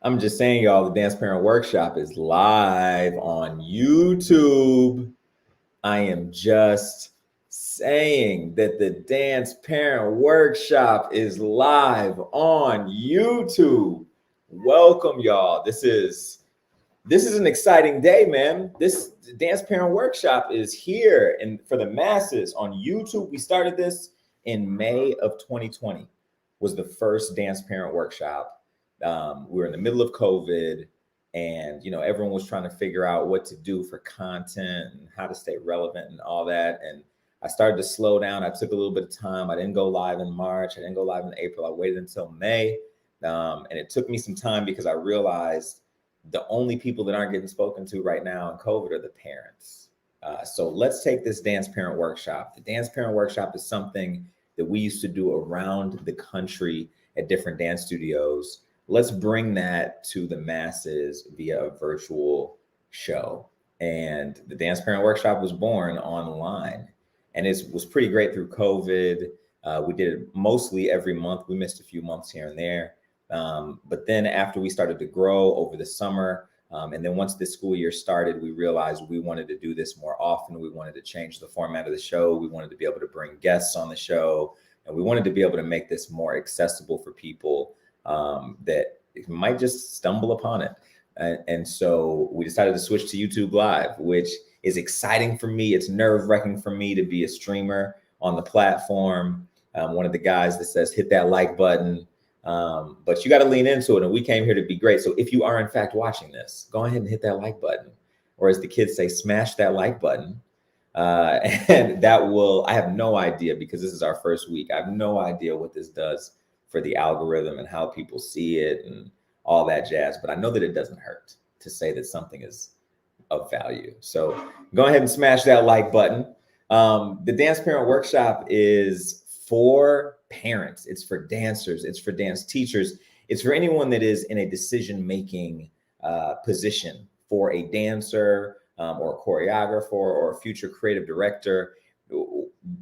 I'm just saying, y'all, the Dance Parent Workshop is live on YouTube. I am just saying that the Dance Parent Workshop is live on YouTube. Welcome, y'all. This is an exciting day, man. This Dance Parent Workshop is here and for the masses on YouTube. We started this in May of 2020. Was the first Dance Parent Workshop. We were in the middle of COVID, and everyone was trying to figure out what to do for content and how to stay relevant and all that. And I started to slow down. I took a little bit of time. I didn't go live in March. I didn't go live in April. I waited until May, and it took me some time because I realized the only people that aren't getting spoken to right now in COVID are the parents. So let's take this Dance Parent Workshop. The Dance Parent Workshop is something that we used to do around the country at different dance studios. Let's bring that to the masses via a virtual show. And the Dance Parent Workshop was born online, and it was pretty great through COVID. We did it mostly every month. We missed a few months here and there. But then after we started to grow over the summer, and then once the school year started, we realized we wanted to do this more often. We wanted to change the format of the show. We wanted to be able to bring guests on the show, and we wanted to be able to make this more accessible for people that might just stumble upon it. And so we decided to switch to YouTube Live, which is exciting for me. It's nerve-wracking for me to be a streamer on the platform. One of the guys that says, hit that like button. But you got to lean into it, and we came here to be great. So if you are in fact watching this, go ahead and hit that like button, or as the kids say, smash that like button. And that will, I have no idea, because this is our first week. I have no idea what this does for the algorithm and how people see it and all that jazz. But I know that it doesn't hurt to say that something is of value. So go ahead and smash that like button. The Dance Parent Workshop is for parents. It's for dancers. It's for dance teachers. It's for anyone that is in a decision-making position for a dancer or a choreographer or a future creative director.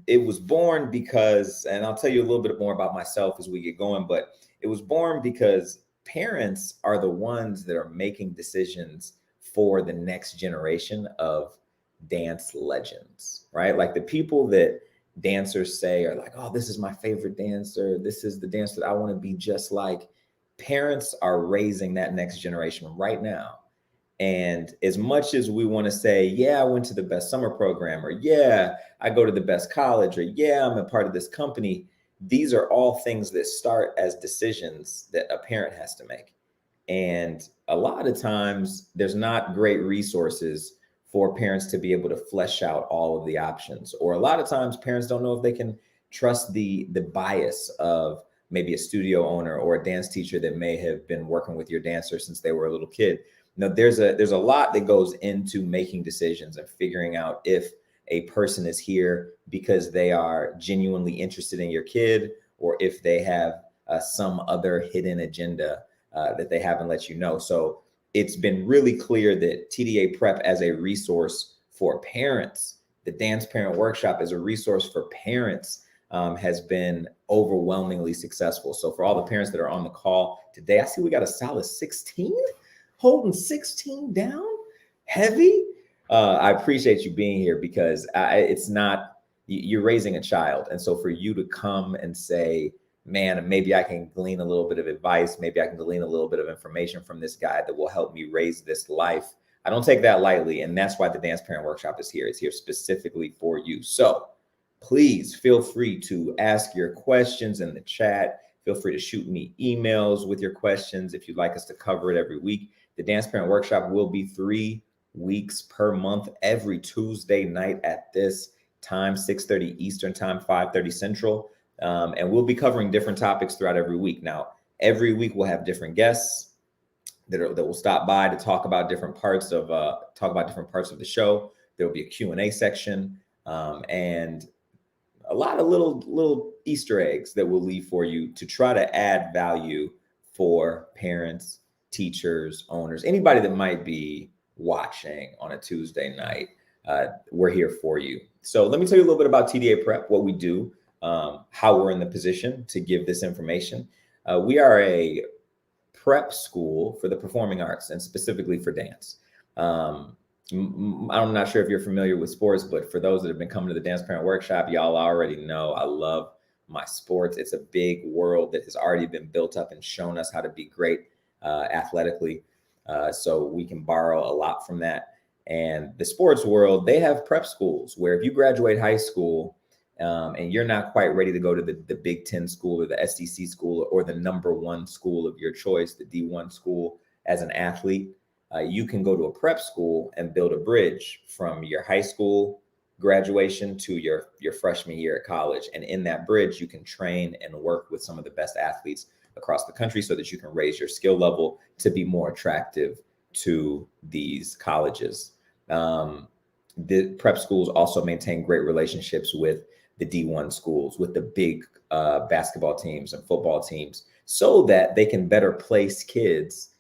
It was born because, and I'll tell you a little bit more about myself as we get going, but it was born because parents are the ones that are making decisions for the next generation of dance legends, right? Like the people that dancers say are like, oh, this is my favorite dancer. This is the dancer that I want to be just like. Parents are raising that next generation right now. And as much as we want to say, yeah, I went to the best summer program, or yeah, I go to the best college, or yeah, I'm a part of this company, these are all things that start as decisions that a parent has to make. And a lot of times there's not great resources for parents to be able to flesh out all of the options. Or a lot of times parents don't know if they can trust the bias of maybe a studio owner or a dance teacher that may have been working with your dancer since they were a little kid. Now, there's a lot that goes into making decisions and figuring out if a person is here because they are genuinely interested in your kid, or if they have some other hidden agenda that they haven't let you know. So it's been really clear that TDA Prep as a resource for parents, the Dance Parent Workshop as a resource for parents, has been overwhelmingly successful. So for all the parents that are on the call today, I see we got a solid 16, holding 16 down, heavy. I appreciate you being here, because it's not, you're raising a child. And so for you to come and say, man, maybe I can glean a little bit of advice, maybe I can glean a little bit of information from this guy that will help me raise this life, I don't take that lightly. And that's why the Dance Parent Workshop is here. It's here specifically for you. So please feel free to ask your questions in the chat. Feel free to shoot me emails with your questions if you'd like us to cover it every week. The Dance Parent Workshop will be 3 weeks per month, every Tuesday night at this time, 6:30 Eastern time, 5:30 Central. And we'll be covering different topics throughout every week. Now, every week we'll have different guests that will stop by to talk about different parts of the show. There will be a Q&A section, and a lot of little Easter eggs that we'll leave for you to try to add value for parents, teachers, owners, anybody that might be watching on a Tuesday night. We're here for you. So let me tell you a little bit about TDA Prep, what we do, how we're in the position to give this information. We are a prep school for the performing arts and specifically for dance. I'm not sure if you're familiar with sports, but for those that have been coming to the Dance Parent Workshop, y'all already know I love my sports. It's a big world that has already been built up and shown us how to be great athletically. So we can borrow a lot from that. And the sports world, they have prep schools where if you graduate high school and you're not quite ready to go to the Big Ten school or the SEC school or the #1 school of your choice, the D1 school as an athlete, you can go to a prep school and build a bridge from your high school graduation to your freshman year at college. And in that bridge, you can train and work with some of the best athletes across the country so that you can raise your skill level to be more attractive to these colleges. The prep schools also maintain great relationships with the D1 schools, with the big basketball teams and football teams, so that they can better place kids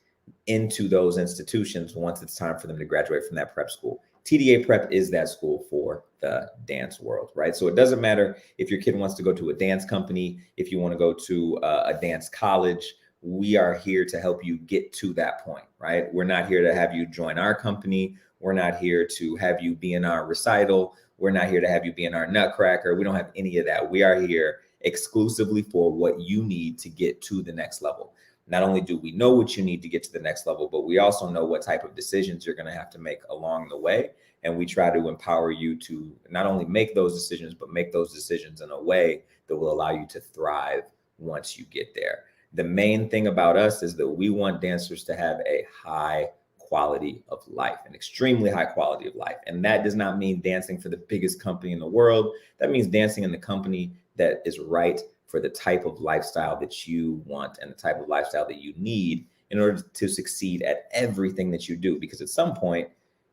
into those institutions once it's time for them to graduate from that prep school. TDA Prep is that school for the dance world, right? So it doesn't matter if your kid wants to go to a dance company, if you want to go to a dance college, we are here to help you get to that point, right? We're not here to have you join our company. We're not here to have you be in our recital. We're not here to have you be in our nutcracker. We don't have any of that. We are here exclusively for what you need to get to the next level. Not only do we know what you need to get to the next level, but we also know what type of decisions you're going to have to make along the way. And we try to empower you to not only make those decisions, but make those decisions in a way that will allow you to thrive once you get there. The main thing about us is that we want dancers to have a high quality of life, an extremely high quality of life. And that does not mean dancing for the biggest company in the world. That means dancing in the company that is right for the type of lifestyle that you want and the type of lifestyle that you need in order to succeed at everything that you do. Because at some point,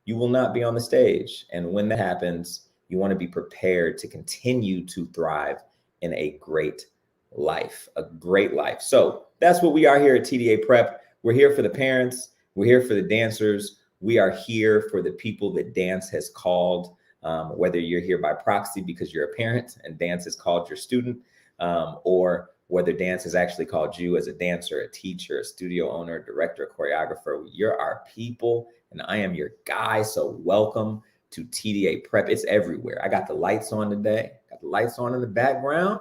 you will not be on the stage. And when that happens, you want to be prepared to continue to thrive in a great life, a great life. So that's what we are here at TDA Prep. We're here for the parents. We're here for the dancers. We are here for the people that dance has called, whether you're here by proxy because you're a parent and dance has called your student, or whether dance has actually called you as a dancer, a teacher, a studio owner, director, a choreographer. You're our people, and I am your guy. So welcome to TDA Prep. It's everywhere. I got the lights on today. Got the lights on in the background.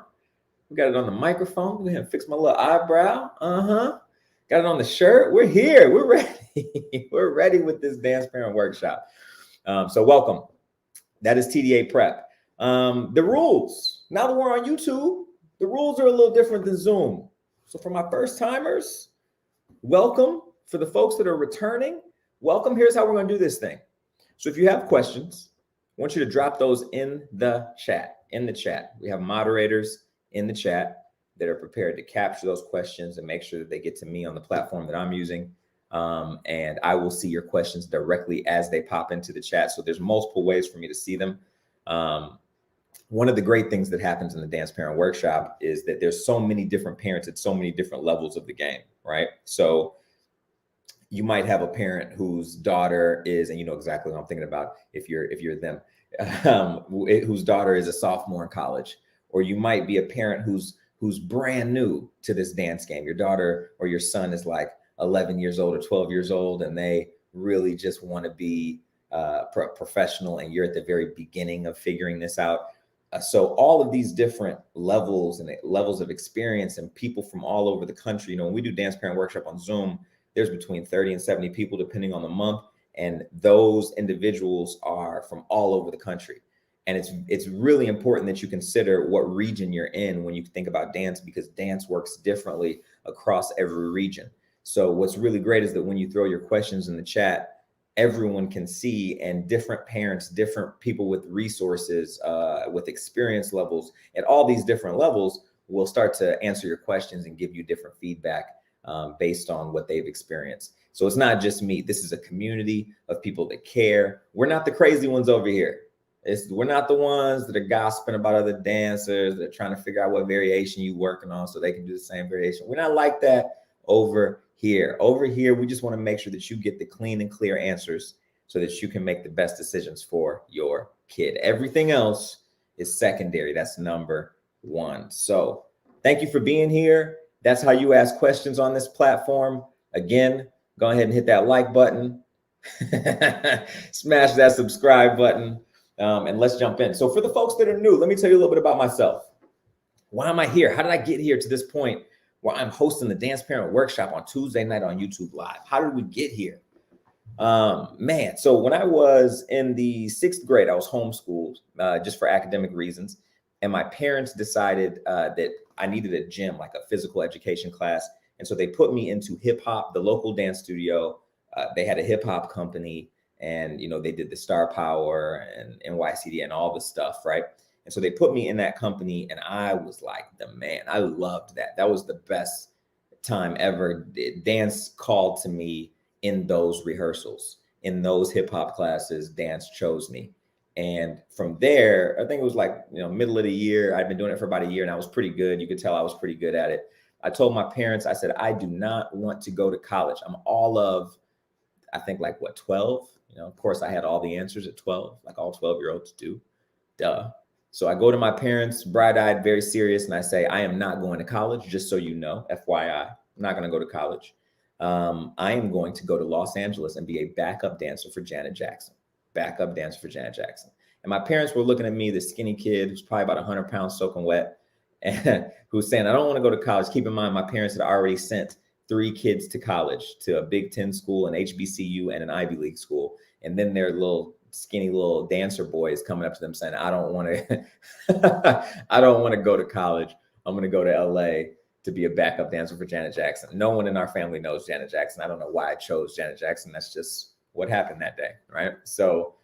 We got it on the microphone. Go ahead and fix my little eyebrow. Got it on the shirt. We're here. We're ready. We're ready with this Dance Parent Workshop. So welcome. That is TDA Prep. The rules. Now that we're on YouTube, the rules are a little different than Zoom. So for my first timers, welcome. For the folks that are returning, welcome. Here's how we're going to do this thing. So if you have questions, I want you to drop those in the chat. We have moderators in the chat that are prepared to capture those questions and make sure that they get to me on the platform that I'm using. And I will see your questions directly as they pop into the chat. So there's multiple ways for me to see them. One of the great things that happens in the Dance Parent Workshop is that there's so many different parents at so many different levels of the game, right? So you might have a parent whose daughter is, and you know exactly what I'm thinking about if you're them, whose daughter is a sophomore in college, or you might be a parent who's brand new to this dance game. Your daughter or your son is like 11 years old or 12 years old, and they really just want to be professional, and you're at the very beginning of figuring this out. So all of these different levels and levels of experience and people from all over the country, you know, when we do Dance Parent Workshop on Zoom, there's between 30 and 70 people depending on the month. And those individuals are from all over the country. And it's really important that you consider what region you're in when you think about dance, because dance works differently across every region. So what's really great is that when you throw your questions in the chat, everyone can see, and different parents, different people with resources, with experience levels at all these different levels will start to answer your questions and give you different feedback based on what they've experienced. So it's not just me. This is a community of people that care. We're not the crazy ones over here. We're not the ones that are gossiping about other dancers, that are trying to figure out what variation you're working on so they can do the same variation. We're not like that over here. Over here, we just want to make sure that you get the clean and clear answers so that you can make the best decisions for your kid. Everything else is secondary. That's number one. So thank you for being here. That's how you ask questions on this platform. Again, go ahead and hit that like button, smash that subscribe button, and let's jump in. So for the folks that are new, let me tell you a little bit about myself. Why am I here? How did I get here to this point where I'm hosting the Dance Parent Workshop on Tuesday night on YouTube Live? How did we get here? Man, so when I was in the 6th grade, I was homeschooled just for academic reasons. And my parents decided that I needed a gym, like a physical education class. And so they put me into hip hop, the local dance studio. They had a hip hop company, and, you know, they did the Star Power and NYCD and all the stuff, right? And so they put me in that company, and I was like the man. I loved that. That was the best time ever. Dance called to me in those rehearsals, in those hip hop classes. Dance chose me. And from there, I think it was like, you know, middle of the year, I'd been doing it for about a year, and I was pretty good. You could tell I was pretty good at it. I told my parents, I said, I do not want to go to college. I'm all of, I think, like, what, 12? You know, of course, I had all the answers at 12, like all 12-year-olds do. Duh. So I go to my parents, bright-eyed, very serious, and I say, I am not going to college, just so you know, FYI. I'm not going to go to college. I am going to go to Los Angeles and be a backup dancer for Janet Jackson. Backup dancer for Janet Jackson. And my parents were looking at me, the skinny kid who's probably about 100 pounds soaking wet, and who's saying, I don't want to go to college. Keep in mind, my parents had already sent 3 kids to college, to a Big Ten school, an HBCU, and an Ivy League school. And then their little skinny little dancer boys coming up to them saying, I don't want to, I don't want to go to college. I'm going to go to LA to be a backup dancer for Janet Jackson. No one in our family knows Janet Jackson. I don't know why I chose Janet Jackson. That's just what happened that day, right? So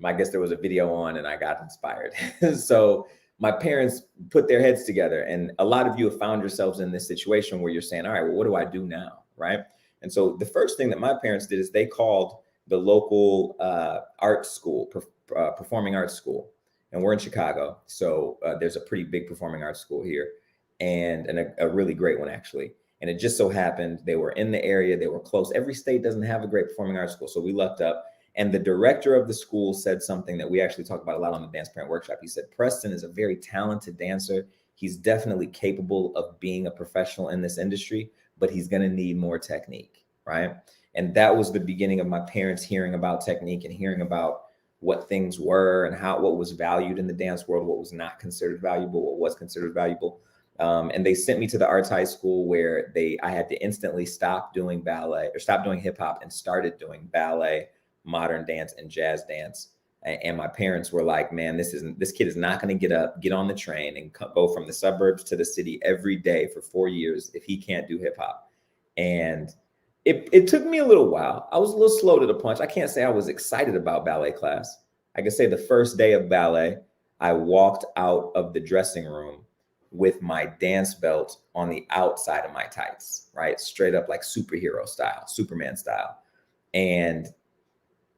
I guess there was a video on and I got inspired. So my parents put their heads together, and a lot of you have found yourselves in this situation where you're saying, all right, well, what do I do now, right? And so the first thing that my parents did is they called the local art school, performing arts school. And we're in Chicago, so there's a pretty big performing arts school here, and a really great one, actually. And it just so happened they were in the area, they were close. Every state doesn't have a great performing arts school, so we lucked up. And the director of the school said something that we actually talk about a lot on the Dance Parent Workshop. He said, Preston is a very talented dancer. He's definitely capable of being a professional in this industry, but he's going to need more technique, right? And that was the beginning of my parents hearing about technique and hearing about what things were and what was valued in the dance world, what was not considered valuable, what was considered valuable. And they sent me to the arts high school where I had to instantly stop doing ballet, or stop doing hip hop, and started doing ballet, modern dance, and jazz dance. And my parents were like, man, this kid is not going to get on the train and go from the suburbs to the city every day for 4 years if he can't do hip hop. And it took me a little while. I was a little slow to the punch. I can't say I was excited about ballet class. I could say the first day of ballet, I walked out of the dressing room with my dance belt on the outside of my tights, right? Straight up, like superhero style, Superman style. And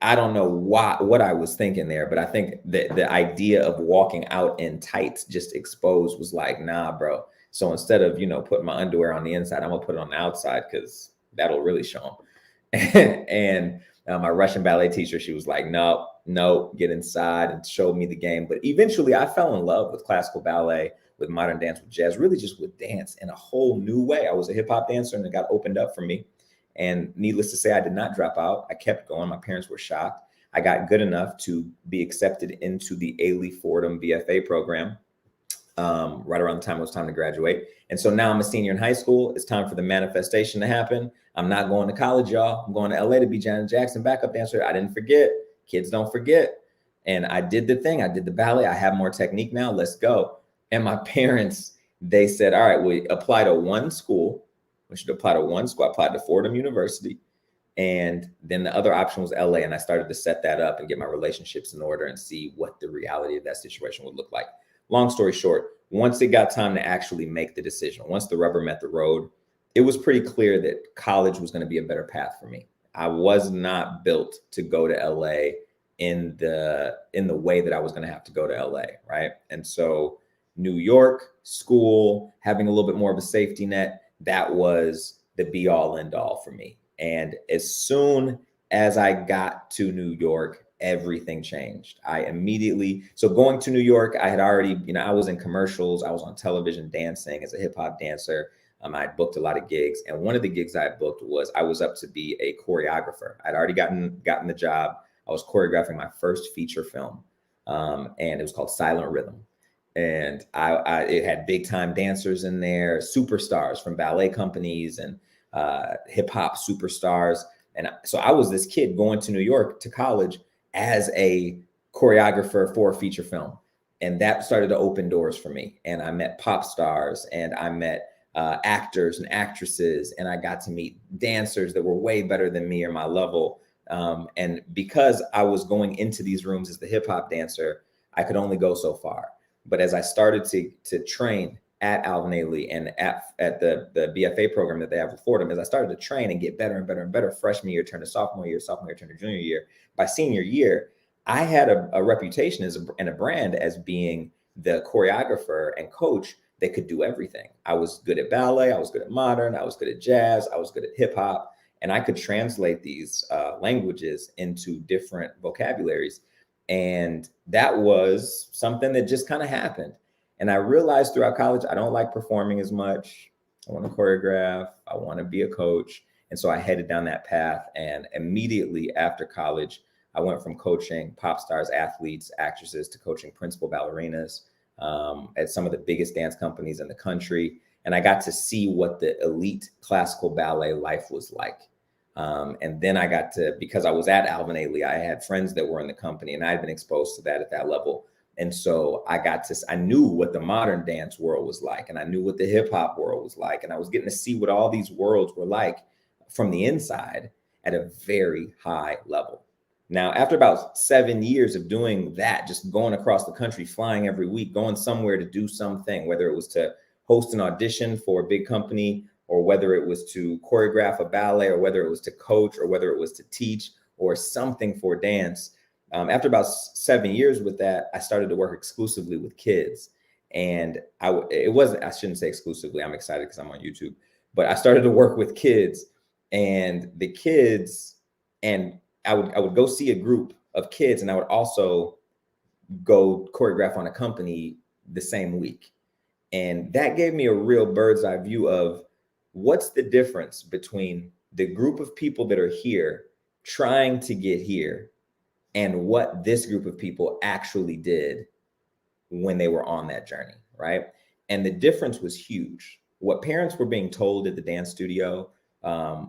I don't know what I was thinking there, but I think that the idea of walking out in tights just exposed was like, nah, bro. So instead of, putting my underwear on the inside, I'm gonna put it on the outside because that'll really show them. And my Russian ballet teacher, she was like, no, get inside, and showed me the game. But eventually I fell in love with classical ballet, with modern dance, with jazz, really just with dance in a whole new way. I was a hip hop dancer, and it got opened up for me. And needless to say, I did not drop out. I kept going. My parents were shocked. I got good enough to be accepted into the Ailey Fordham BFA program right around the time it was time to graduate. And so now I'm a senior in high school. It's time for the manifestation to happen. I'm not going to college, y'all. I'm going to LA to be Janet Jackson backup dancer. I didn't forget. Kids don't forget. And I did the thing. I did the ballet. I have more technique now. Let's go. And my parents, they said, all right, we apply to one school. We should apply to one school. I applied to Fordham University. And then the other option was LA. And I started to set that up and get my relationships in order and see what the reality of that situation would look like. Long story short, once it got time to actually make the decision, once the rubber met the road, it was pretty clear that college was going to be a better path for me. I was not built to go to LA in the way that I was going to have to go to LA, right? And so New York school, having a little bit more of a safety net, that was the be all end all for me. And as soon as I got to New York, everything changed. So going to New York, I had already, I was in commercials, I was on television dancing as a hip hop dancer. I booked a lot of gigs, and one of the gigs I booked was I was up to be a choreographer. I'd already gotten the job. I was choreographing my first feature film, and it was called Silent Rhythm. And it had big time dancers in there, superstars from ballet companies and hip hop superstars. And so I was this kid going to New York to college as a choreographer for a feature film. And that started to open doors for me. And I met pop stars, and I met actors and actresses, and I got to meet dancers that were way better than me or my level. And because I was going into these rooms as the hip hop dancer, I could only go so far. But as I started to train at Alvin Ailey and at the BFA program that they have with Fordham, as I started to train and get better and better and better, freshman year turned to sophomore year turned to junior year, by senior year, I had a reputation and a brand as being the choreographer and coach that could do everything. I was good at ballet, I was good at modern, I was good at jazz, I was good at hip hop, and I could translate these languages into different vocabularies. And that was something that just kind of happened. And I realized throughout college, I don't like performing as much. I want to choreograph, I want to be a coach. And so I headed down that path. And immediately after college, I went from coaching pop stars, athletes, actresses to coaching principal ballerinas at some of the biggest dance companies in the country. And I got to see what the elite classical ballet life was like. And then I got to, because I was at Alvin Ailey, I had friends that were in the company, and I had been exposed to that at that level. And so I knew what the modern dance world was like, and I knew what the hip hop world was like. And I was getting to see what all these worlds were like from the inside at a very high level. Now, after about 7 years of doing that, just going across the country, flying every week, going somewhere to do something, whether it was to host an audition for a big company, or whether it was to choreograph a ballet, or whether it was to coach, or whether it was to teach, or something for dance. After about 7 years with that, I started to work exclusively with kids. And I shouldn't say exclusively, I'm excited because I'm on YouTube, but I started to work with kids, and the kids, and I would go see a group of kids, and I would also go choreograph on a company the same week. And that gave me a real bird's eye view of what's the difference between the group of people that are here trying to get here and what this group of people actually did when they were on that journey, right? And the difference was huge. What parents were being told at the dance studio,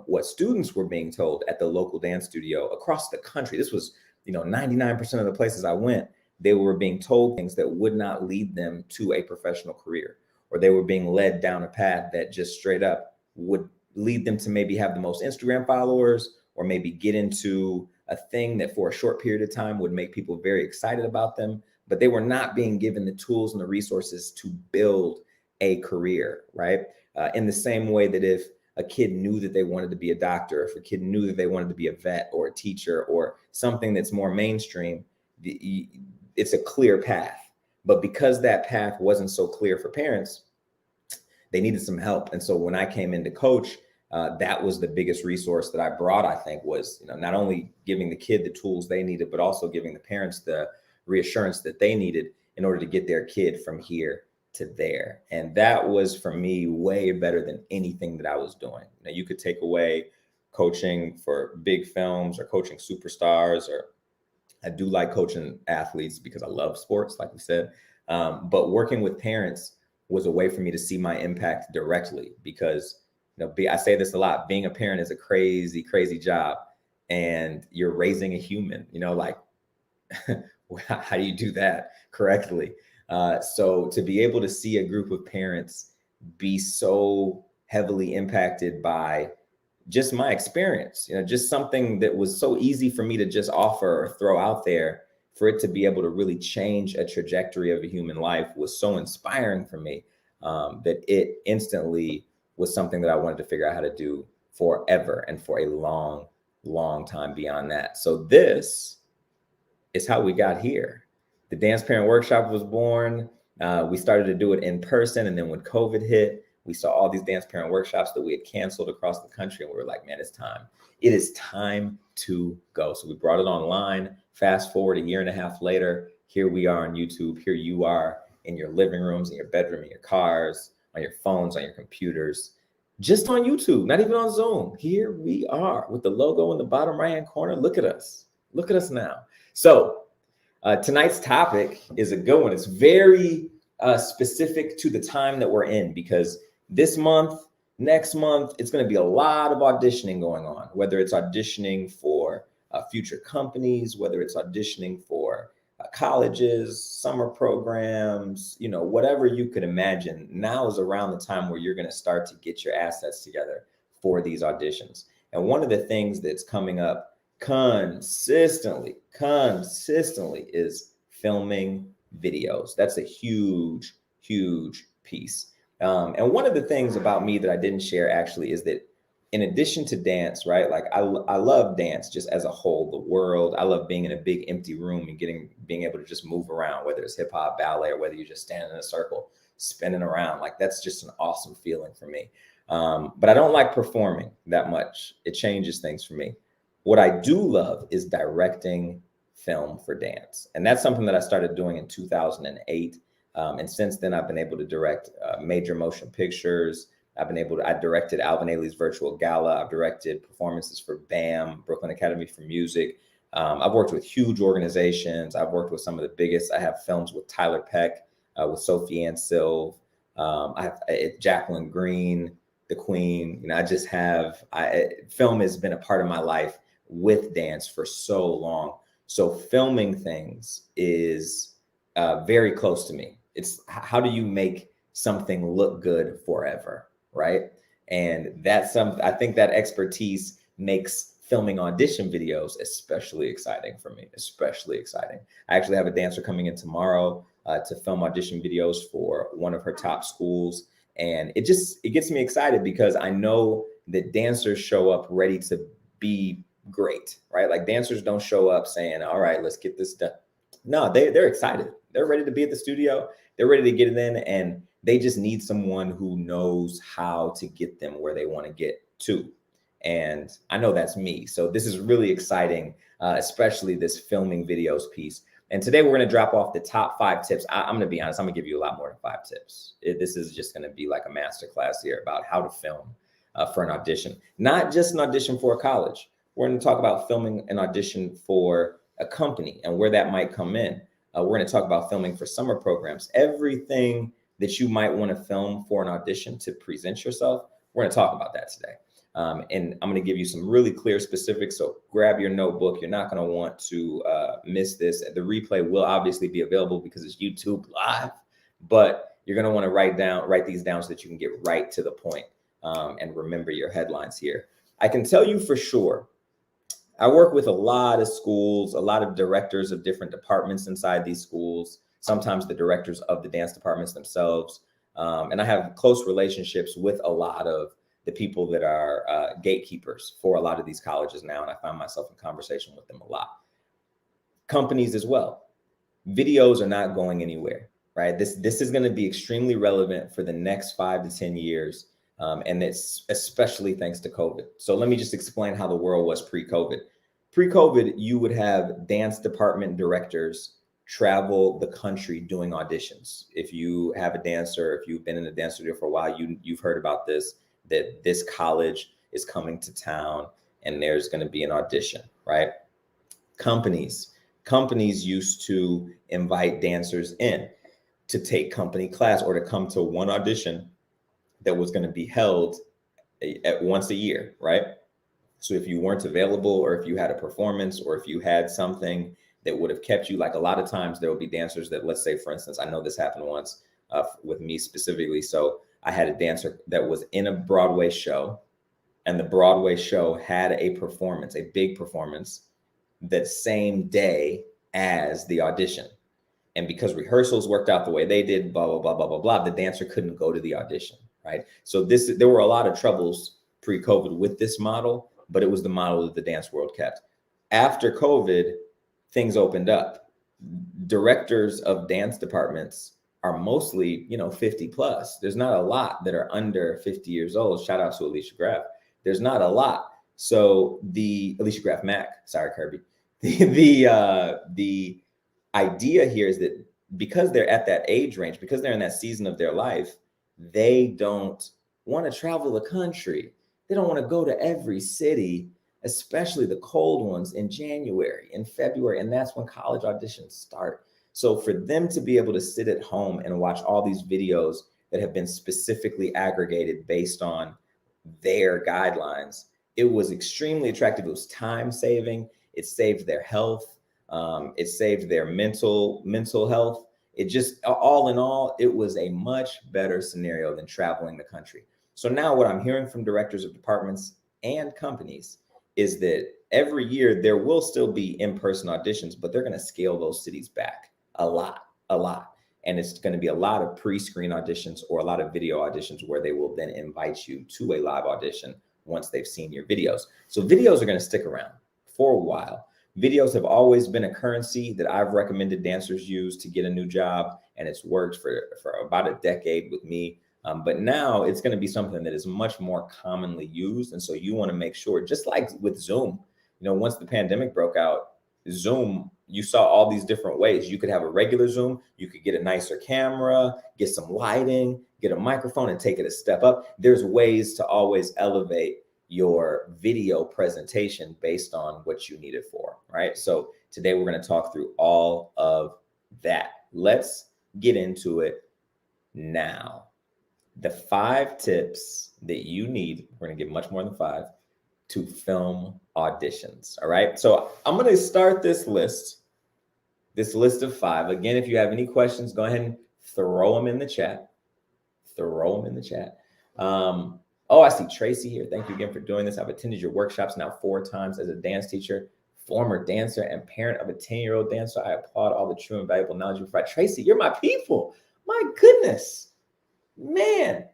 what students were being told at the local dance studio across the country. This was, 99% of the places I went, they were being told things that would not lead them to a professional career, or they were being led down a path that just straight up would lead them to maybe have the most Instagram followers, or maybe get into a thing that for a short period of time would make people very excited about them, but they were not being given the tools and the resources to build a career, right? In the same way that if a kid knew that they wanted to be a doctor, if a kid knew that they wanted to be a vet or a teacher or something that's more mainstream, it's a clear path. But because that path wasn't so clear for parents, they needed some help. And so when I came in to coach, that was the biggest resource that I brought, I think, was not only giving the kid the tools they needed, but also giving the parents the reassurance that they needed in order to get their kid from here to there. And that was, for me, way better than anything that I was doing. Now, you could take away coaching for big films or coaching superstars, or I do like coaching athletes because I love sports, like we said. But working with parents was a way for me to see my impact directly, because I say this a lot, being a parent is a crazy, crazy job, and you're raising a human, like how do you do that correctly? So to be able to see a group of parents be so heavily impacted by just my experience, just something that was so easy for me to just offer or throw out there, for it to be able to really change a trajectory of a human life was so inspiring for me, that it instantly was something that I wanted to figure out how to do forever and for a long, long time beyond that. So this is how we got here. The Dance Parent Workshop was born. We started to do it in person. And then when COVID hit, we saw all these dance parent workshops that we had canceled across the country. And we were like, man, it's time. It is time to go. So we brought it online. Fast forward a year and a half later, here we are on YouTube. Here you are in your living rooms, in your bedroom, in your cars, on your phones, on your computers. just on YouTube, not even on Zoom. Here we are with the logo in the bottom right-hand corner. Look at us. Look at us now. So tonight's topic is a good one. It's very specific to the time that we're in, because this month, next month, it's going to be a lot of auditioning going on, whether it's auditioning for future companies, whether it's auditioning for colleges, summer programs, whatever you could imagine. Now is around the time where you're going to start to get your assets together for these auditions. And one of the things that's coming up consistently is filming videos. That's a huge piece. And one of the things about me that I didn't share actually is that in addition to dance, right? Like I love dance just as a whole, the world. I love being in a big empty room and being able to just move around, whether it's hip hop, ballet, or whether you just stand in a circle, spinning around. Like that's just an awesome feeling for me. But I don't like performing that much. It changes things for me. What I do love is directing film for dance. And that's something that I started doing in 2008. And since then, I've been able to direct major motion pictures. I directed Alvin Ailey's virtual gala. I've directed performances for BAM, Brooklyn Academy for Music. I've worked with huge organizations. I've worked with some of the biggest. I have films with Tyler Peck, with Sophie Ann Silve. I have Jacqueline Green, the Queen. Film has been a part of my life with dance for so long. So filming things is very close to me. It's how do you make something look good forever, right? And I think that expertise makes filming audition videos especially exciting for me, especially exciting. I actually have a dancer coming in tomorrow to film audition videos for one of her top schools. And it gets me excited because I know that dancers show up ready to be great, right? Like dancers don't show up saying, all right, let's get this done. No, they're excited. They're ready to be at the studio. They're ready to get it in, and they just need someone who knows how to get them where they want to get to. And I know that's me. So this is really exciting, especially this filming videos piece. And today we're going to drop off the top 5 tips. I'm going to be honest, I'm going to give you a lot more than 5 tips. This is just going to be like a masterclass here about how to film for an audition, not just an audition for a college. We're going to talk about filming an audition for a company and where that might come in. We're going to talk about filming for summer programs, everything that you might want to film for an audition to present yourself. We're going to talk about that today. And I'm going to give you some really clear specifics. So grab your notebook. You're not going to want to miss this. The replay will obviously be available because it's YouTube live, but you're going to want to write these down so that you can get right to the point and remember your headlines here. I can tell you for sure, I work with a lot of schools, a lot of directors of different departments inside these schools, sometimes the directors of the dance departments themselves. And I have close relationships with a lot of the people that are gatekeepers for a lot of these colleges now. And I find myself in conversation with them a lot. Companies as well. Videos are not going anywhere, right? This is going to be extremely relevant for the next 5 to 10 years. And it's especially thanks to COVID. So let me just explain how the world was pre-COVID. Pre-COVID, you would have dance department directors travel the country doing auditions. If you have a dancer, if you've been in a dance studio for a while, you've heard about this, that this college is coming to town and there's going to be an audition, right? Companies used to invite dancers in to take company class or to come to one audition that was going to be held at once a year, right? So if you weren't available, or if you had a performance, or if you had something that would have kept you, like a lot of times there will be dancers that, let's say, for instance, I know this happened once with me specifically. So I had a dancer that was in a Broadway show, and the Broadway show had a performance, a big performance, that same day as the audition. And because rehearsals worked out the way they did, blah, blah, blah, blah, blah, blah, the dancer couldn't go to the audition, right? So there were a lot of troubles pre-COVID with this model, but it was the model that the dance world kept. After COVID, things opened up. Directors of dance departments are mostly, 50 plus. There's not a lot that are under 50 years old. Shout out to Alicia Graff. There's not a lot. So the Alicia Graff Mack, sorry, Kirby. The idea here is that because they're at that age range, because they're in that season of their life, they don't want to travel the country. They don't want to go to every city, especially the cold ones in January and February. And that's when college auditions start. So for them to be able to sit at home and watch all these videos that have been specifically aggregated based on their guidelines, it was extremely attractive. It was time saving. It saved their health. It saved their mental health. It just, all in all, it was a much better scenario than traveling the country. So now what I'm hearing from directors of departments and companies is that every year there will still be in-person auditions, but they're going to scale those cities back a lot. And it's going to be a lot of pre-screen auditions or a lot of video auditions where they will then invite you to a live audition once they've seen your videos. So videos are going to stick around for a while. Videos have always been a currency that I've recommended dancers use to get a new job, and it's worked for about a decade with me. But now it's going to be something that is much more commonly used. And so you want to make sure, just like with Zoom, once the pandemic broke out, Zoom, you saw all these different ways. You could have a regular Zoom, you could get a nicer camera, get some lighting, get a microphone and take it a step up. There's ways to always elevate your video presentation based on what you need it for, right? So today we're going to talk through all of that. Let's get into it now. The 5 tips that you need, we're going to give much more than 5, to film auditions. All right. So I'm going to start this list of 5. Again, if you have any questions, go ahead and throw them in the chat. Oh, I see Tracy here. Thank you again for doing this. I've attended your workshops now 4 times as a dance teacher, former dancer, and parent of a 10-year-old dancer. I applaud all the true and valuable knowledge you provide. Tracy, you're my people. My goodness, man.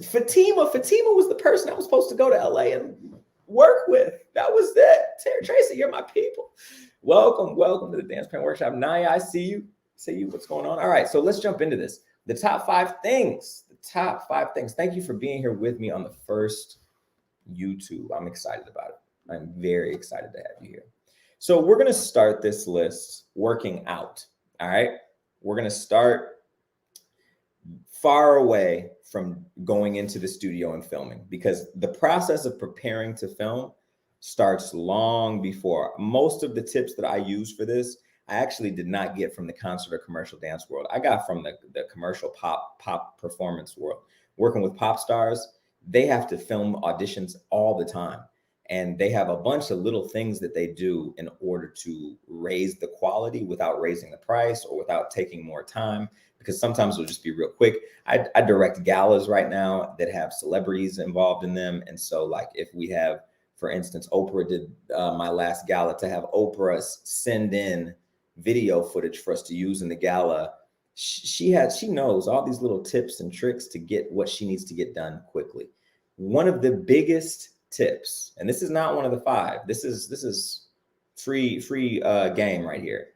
Fatima was the person I was supposed to go to LA and work with. That was it. Tracy, you're my people. Welcome to the Dance Parent Workshop. Naya, I see you. What's going on? All right, so let's jump into this. The top 5 things. Thank you for being here with me on the first YouTube. I'm excited about it. I'm very excited to have you here. So we're going to start this list working out. All right. We're going to start far away from going into the studio and filming, because the process of preparing to film starts long before. Most of the tips that I use for this, I actually did not get from the concert or commercial dance world. I got from the commercial pop performance world. Working with pop stars, they have to film auditions all the time. And they have a bunch of little things that they do in order to raise the quality without raising the price or without taking more time, because sometimes it'll just be real quick. I direct galas right now that have celebrities involved in them. And so like if we have, for instance, Oprah did my last gala, to have Oprah send in video footage for us to use in the gala. She knows all these little tips and tricks to get what she needs to get done quickly. One of the biggest tips, and this is not one of the 5, this is free game right here.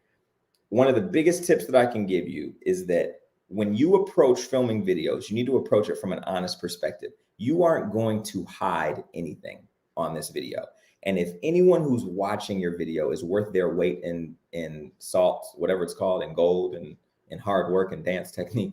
One of the biggest tips that I can give you is that when you approach filming videos, you need to approach it from an honest perspective. You aren't going to hide anything on this video. And if anyone who's watching your video is worth their weight in salt, whatever it's called, in gold and in hard work and dance technique,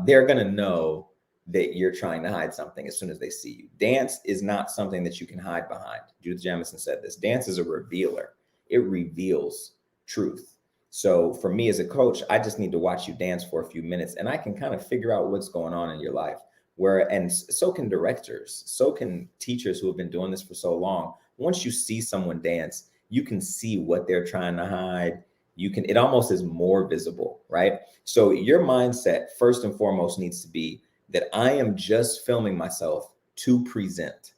they're going to know that you're trying to hide something as soon as they see you. Dance is not something that you can hide behind. Judith Jamison said this. Dance is a revealer. It reveals truth. So for me as a coach, I just need to watch you dance for a few minutes and I can kind of figure out what's going on in your life. And so can directors, so can teachers who have been doing this for so long. Once you see someone dance, you can see what they're trying to hide. It almost is more visible, right? So your mindset first and foremost needs to be that I am just filming myself to present.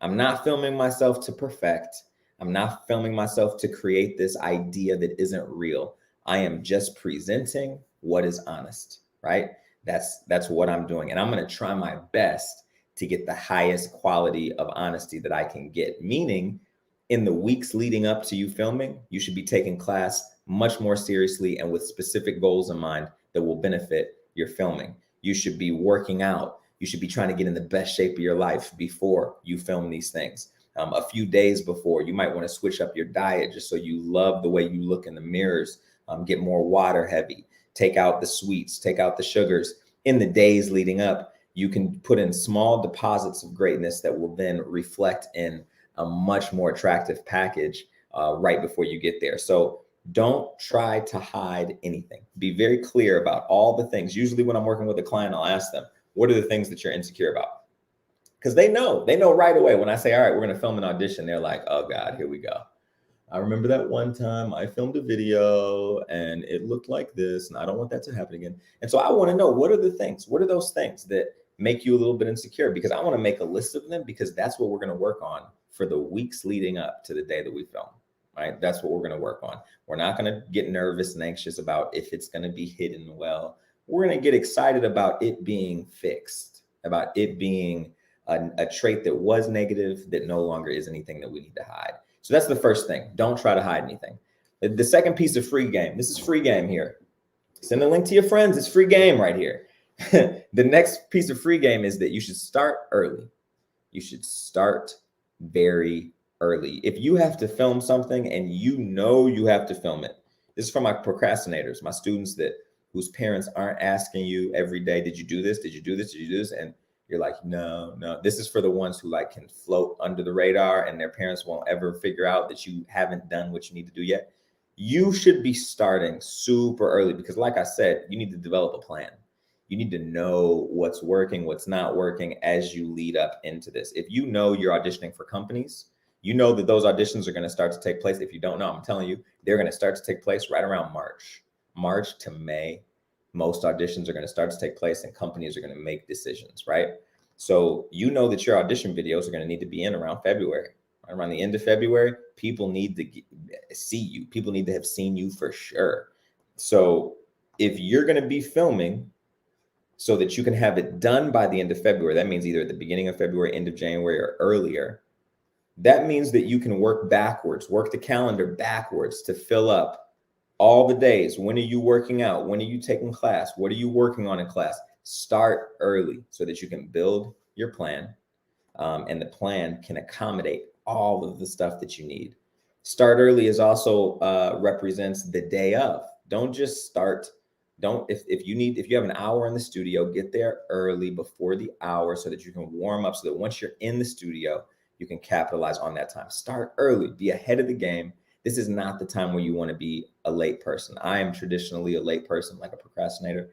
I'm not filming myself to perfect. I'm not filming myself to create this idea that isn't real. I am just presenting what is honest, right? That's what I'm doing. And I'm going to try my best to get the highest quality of honesty that I can get. Meaning, in the weeks leading up to you filming, you should be taking class much more seriously and with specific goals in mind that will benefit your filming. You should be working out. You should be trying to get in the best shape of your life before you film these things. A few days before, you might want to switch up your diet just so you love the way you look in the mirrors. Get more water heavy. Take out the sweets, take out the sugars. In the days leading up, you can put in small deposits of greatness that will then reflect in a much more attractive package right before you get there. So don't try to hide anything. Be very clear about all the things. Usually when I'm working with a client, I'll ask them, what are the things that you're insecure about? Because they know right away. When I say, all right, we're going to film an audition, they're like, oh God, here we go. I remember that one time I filmed a video and it looked like this, and I don't want that to happen again. And so I want to know, what are the things? What are those things that make you a little bit insecure? Because I want to make a list of them, because that's what we're going to work on for the weeks leading up to the day that we film, right? That's what we're going to work on. We're not going to get nervous and anxious about if it's going to be hidden well. We're going to get excited about it being fixed, about it being a trait that was negative that no longer is anything that we need to hide. So that's the first thing. Don't try to hide anything. The second piece of free game. This is free game here. Send a link to your friends. It's free game right here. The next piece of free game is that you should start early. You should start very early. If you have to film something and you know you have to film it, this is for my procrastinators, my students whose parents aren't asking you every day, did you do this? Did you do this? Did you do this? And you're like, no. This is for the ones who like can float under the radar and their parents won't ever figure out that you haven't done what you need to do yet. You should be starting super early, because like I said, you need to develop a plan. You need to know what's working, what's not working as you lead up into this. If you know you're auditioning for companies, you know that those auditions are going to start to take place. If you don't know, I'm telling you, they're going to start to take place right around March to May. Most auditions are going to start to take place and companies are going to make decisions, right? So you know that your audition videos are going to need to be in around February. Around the end of February, people need to see you. People need to have seen you for sure. So if you're going to be filming so that you can have it done by the end of February, that means either at the beginning of February, end of January, or earlier. That means that you can work backwards, work the calendar backwards to fill up all the days. When are you working out? When are you taking class? What are you working on in class? Start early so that you can build your plan, and the plan can accommodate all of the stuff that you need. Start early is also represents the day of. Don't just start. If you have an hour in the studio, get there early before the hour so that you can warm up, so that once you're in the studio, you can capitalize on that time. Start early, be ahead of the game. This is not the time where you want to be a late person. I am traditionally a late person, like a procrastinator.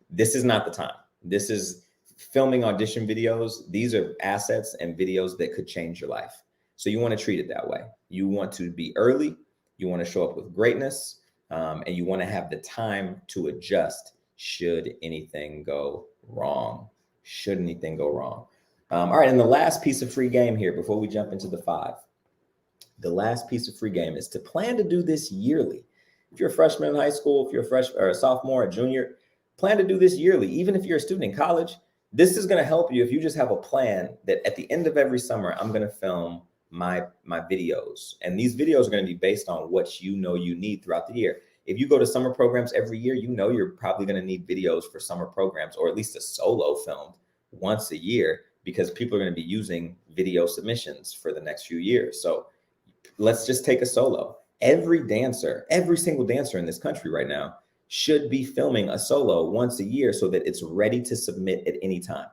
This is not the time. This is filming audition videos. These are assets and videos that could change your life. So you want to treat it that way. You want to be early. You want to show up with greatness, and you want to have the time to adjust should anything go wrong. Should anything go wrong. All right, and the last piece of free game here before we jump into the 5. The last piece of free game is to plan to do this yearly. If you're a freshman in high school, if you're a freshman or a sophomore, a junior, plan to do this yearly. Even if you're a student in college, this is going to help you if you just have a plan that at the end of every summer, I'm going to film my videos. And these videos are going to be based on what you know you need throughout the year. If you go to summer programs every year, you know you're probably going to need videos for summer programs, or at least a solo filmed once a year, because people are going to be using video submissions for the next few years. So let's just take a solo. Every single dancer in this country right now should be filming a solo once a year so that it's ready to submit at any time.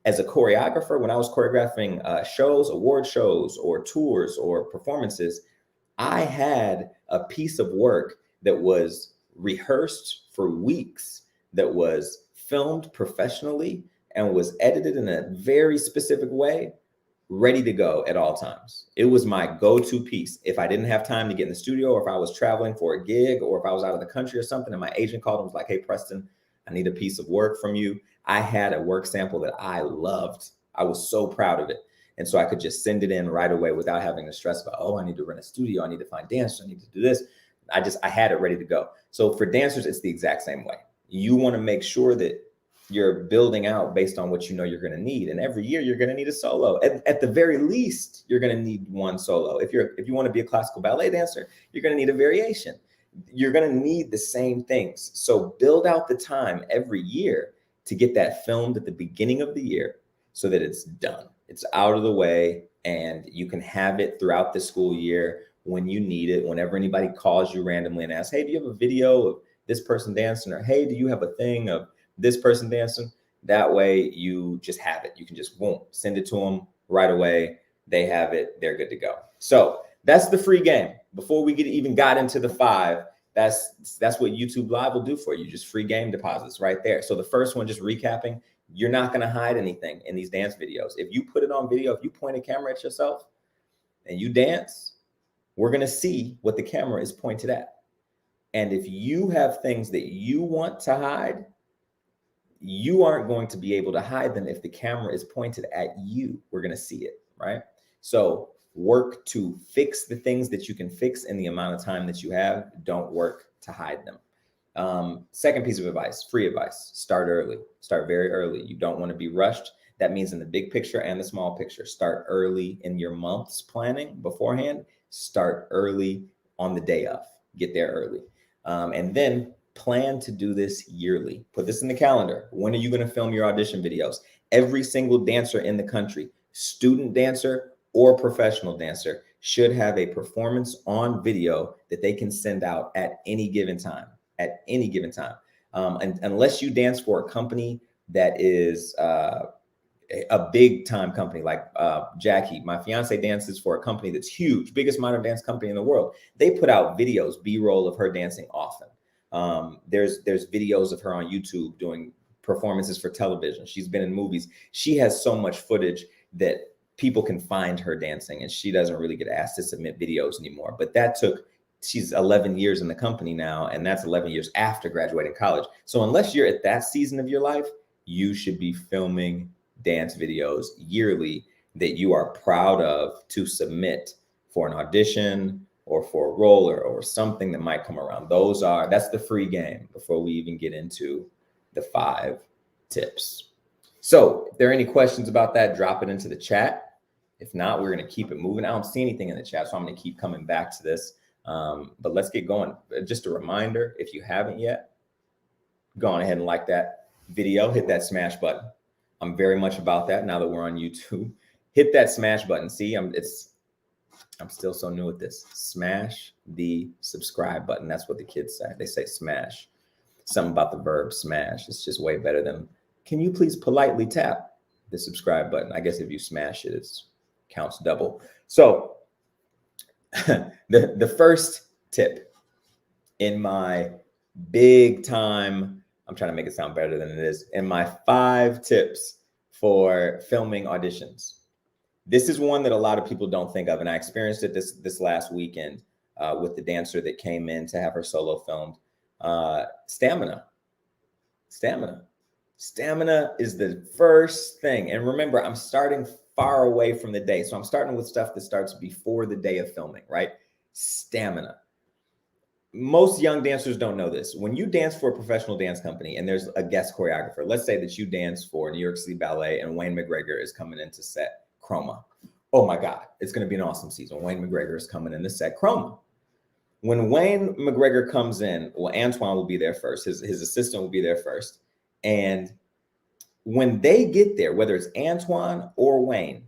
As a choreographer, when I was choreographing shows, award shows, or tours, or performances, I had a piece of work that was rehearsed for weeks, that was filmed professionally, and was edited in a very specific way, ready to go at all times. It was my go-to piece. If I didn't have time to get in the studio, or if I was traveling for a gig, or if I was out of the country or something, and my agent called and was like, hey, Preston, I need a piece of work from you. I had a work sample that I loved. I was so proud of it. And so I could just send it in right away without having to stress about, oh, I need to rent a studio. I need to find dancers. I need to do this. I had it ready to go. So for dancers, it's the exact same way. You want to make sure that you're building out based on what you know you're going to need. And every year you're going to need a solo. At the very least, you're going to need one solo. If you want to be a classical ballet dancer, you're going to need a variation. You're going to need the same things. So build out the time every year to get that filmed at the beginning of the year so that it's done. It's out of the way, and you can have it throughout the school year when you need it. Whenever anybody calls you randomly and asks, hey, do you have a video of this person dancing? Or hey, do you have a thing of this person dancing? That way you just have it. You can just boom, send it to them right away. They have it. They're good to go. So that's the free game. Before we even got into the 5, that's what YouTube Live will do for you. Just free game deposits right there. So the first one, just recapping, you're not going to hide anything in these dance videos. If you put it on video, if you point a camera at yourself and you dance, we're going to see what the camera is pointed at. And if you have things that you want to hide, you aren't going to be able to hide them if the camera is pointed at you. We're going to see it, right? So work to fix the things that you can fix in the amount of time that you have. Don't work to hide them. Second piece of advice, free advice, start early, start very early. You don't want to be rushed. That means in the big picture and the small picture, start early in your month's planning beforehand, start early on the day of, get there early. And then plan to do this yearly. Put this in the calendar. When are you going to film your audition videos? Every single dancer in the country, student dancer or professional dancer, should have a performance on video that they can send out at any given time, and unless you dance for a company that is a big time company like Jackie, my fiance, dances for a company that's huge, biggest modern dance company in the world. They put out videos, B-roll of her dancing often. There's videos of her on YouTube doing performances for television. She's been in movies. She has so much footage that people can find her dancing, and she doesn't really get asked to submit videos anymore. But she's 11 years in the company now, and that's 11 years after graduating college. So unless you're at that season of your life, you should be filming dance videos yearly that you are proud of to submit for an audition or for a role or something that might come around. That's the free game before we even get into the 5 tips. So if there are any questions about that, drop it into the chat. If not, we're going to keep it moving. I don't see anything in the chat, so I'm going to keep coming back to this. But let's get going. Just a reminder, if you haven't yet, go on ahead and like that video, hit that smash button. I'm very much about that now that we're on YouTube. Hit that smash button. See, I'm still so new at this. Smash the subscribe button. That's what the kids say. They say smash. Something about the verb smash. It's just way better than, can you please politely tap the subscribe button? I guess if you smash it, it counts double. So the first tip in my big time, I'm trying to make it sound better than it is, in my 5 tips for filming auditions. This is one that a lot of people don't think of, and I experienced it this last weekend with the dancer that came in to have her solo filmed. Stamina is the first thing. And remember, I'm starting far away from the day. So I'm starting with stuff that starts before the day of filming, right? Stamina. Most young dancers don't know this. When you dance for a professional dance company and there's a guest choreographer, let's say that you dance for New York City Ballet and Wayne McGregor is coming in to set Chroma. Oh my God, it's going to be an awesome season. Wayne McGregor is coming in to set Chroma. When Wayne McGregor comes in, well, Antoine will be there first. His assistant will be there first. And when they get there, whether it's Antoine or Wayne,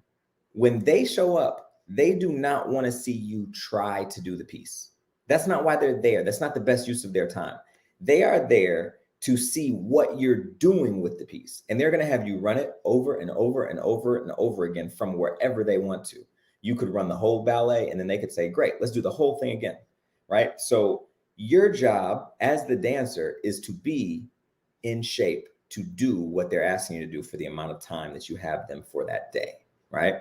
when they show up, they do not want to see you try to do the piece. That's not why they're there. That's not the best use of their time. They are there to see what you're doing with the piece. And they're going to have you run it over and over and over and over again from wherever they want to. You could run the whole ballet and then they could say, great, let's do the whole thing again, right? So your job as the dancer is to be in shape to do what they're asking you to do for the amount of time that you have them for that day, right?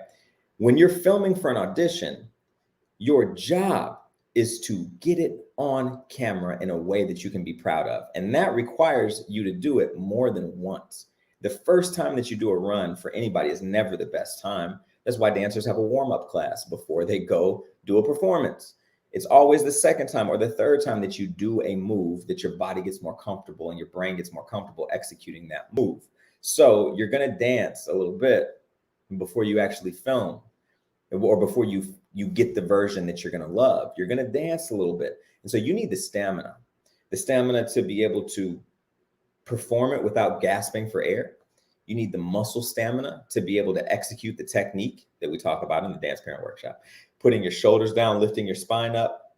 When you're filming for an audition, your job is to get it on camera in a way that you can be proud of. And that requires you to do it more than once. The first time that you do a run for anybody is never the best time. That's why dancers have a warm-up class before they go do a performance. It's always the second time or the third time that you do a move that your body gets more comfortable and your brain gets more comfortable executing that move. So you're going to dance a little bit before you actually film, or before you get the version that you're going to love. You're going to dance a little bit. And so you need the stamina to be able to perform it without gasping for air. You need the muscle stamina to be able to execute the technique that we talk about in the dance parent workshop. Putting your shoulders down, lifting your spine up,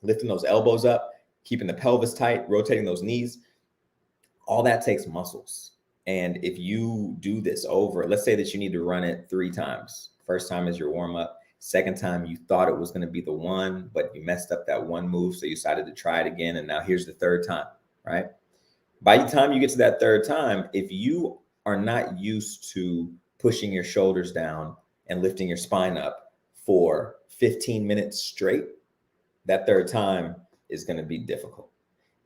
lifting those elbows up, keeping the pelvis tight, rotating those knees. All that takes muscles. And if you do this over, let's say that you need to run it 3 times. First time is your warm up. Second time, you thought it was going to be the one, but you messed up that one move. So you decided to try it again. And now here's the third time, right? By the time you get to that third time, if you are not used to pushing your shoulders down and lifting your spine up for 15 minutes straight, that third time is going to be difficult.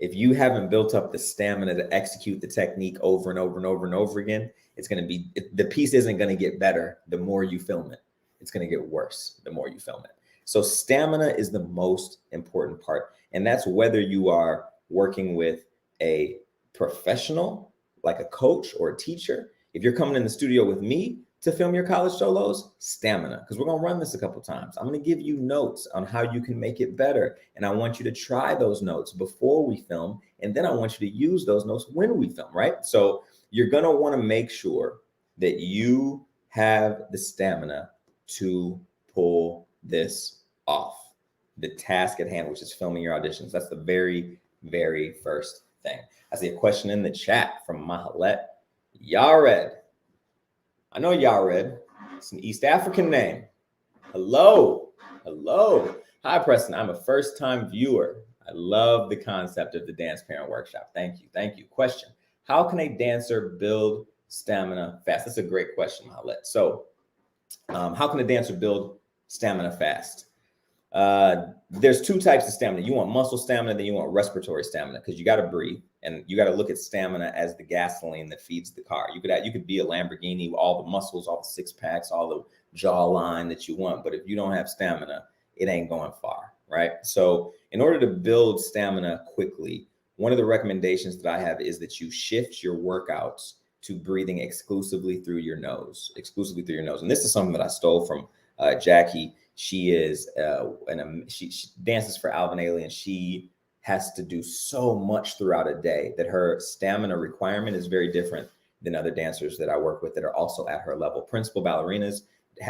If you haven't built up the stamina to execute the technique over and over and over and over again, it's going to be, the piece isn't going to get better the more you film it. It's going to get worse the more you film it. So stamina is the most important part. And that's whether you are working with a professional, like a coach or a teacher. If you're coming in the studio with me to film your college solos, stamina, because we're going to run this a couple times. I'm going to give you notes on how you can make it better. And I want you to try those notes before we film. And then I want you to use those notes when we film, right? So you're going to want to make sure that you have the stamina to pull this off. The task at hand, which is filming your auditions. That's the very, very first thing. I see a question in the chat from Mahalet. Yared. I know Yared. It's an East African name. Hello. Hello. Hi, Preston. I'm a first-time viewer. I love the concept of the Dance Parent Workshop. Thank you. Thank you. Question. How can a dancer build stamina fast? That's a great question, Mahalet. So how can a dancer build stamina fast? There's 2 types of stamina. You want muscle stamina, then you want respiratory stamina, because you got to breathe and you got to look at stamina as the gasoline that feeds the car. You could be a Lamborghini with all the muscles, all the 6 packs, all the jawline that you want, but if you don't have stamina, it ain't going far, right? So in order to build stamina quickly, one of the recommendations that I have is that you shift your workouts to breathing exclusively through your nose, And this is something that I stole from Jackie. She is she dances for Alvin Ailey, and she has to do so much throughout a day that her stamina requirement is very different than other dancers that I work with that are also at her level. Principal ballerinas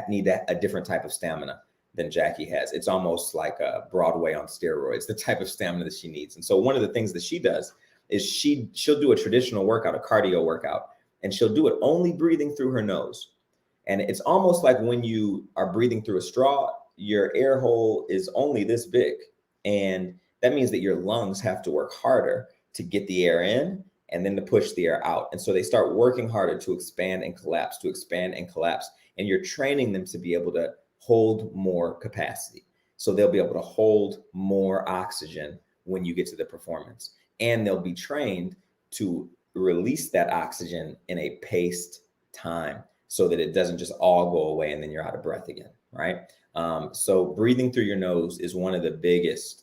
need a different type of stamina than Jackie has. It's almost like a Broadway on steroids, the type of stamina that she needs. And so one of the things that she does is she'll do a traditional workout, a cardio workout, and she'll do it only breathing through her nose. And it's almost like when you are breathing through a straw, your air hole is only this big. And that means that your lungs have to work harder to get the air in and then to push the air out. And so they start working harder to expand and collapse, And you're training them to be able to hold more capacity. So they'll be able to hold more oxygen when you get to the performance. And they'll be trained to release that oxygen in a paced time so that it doesn't just all go away and then you're out of breath again, right? So breathing through your nose is one of the biggest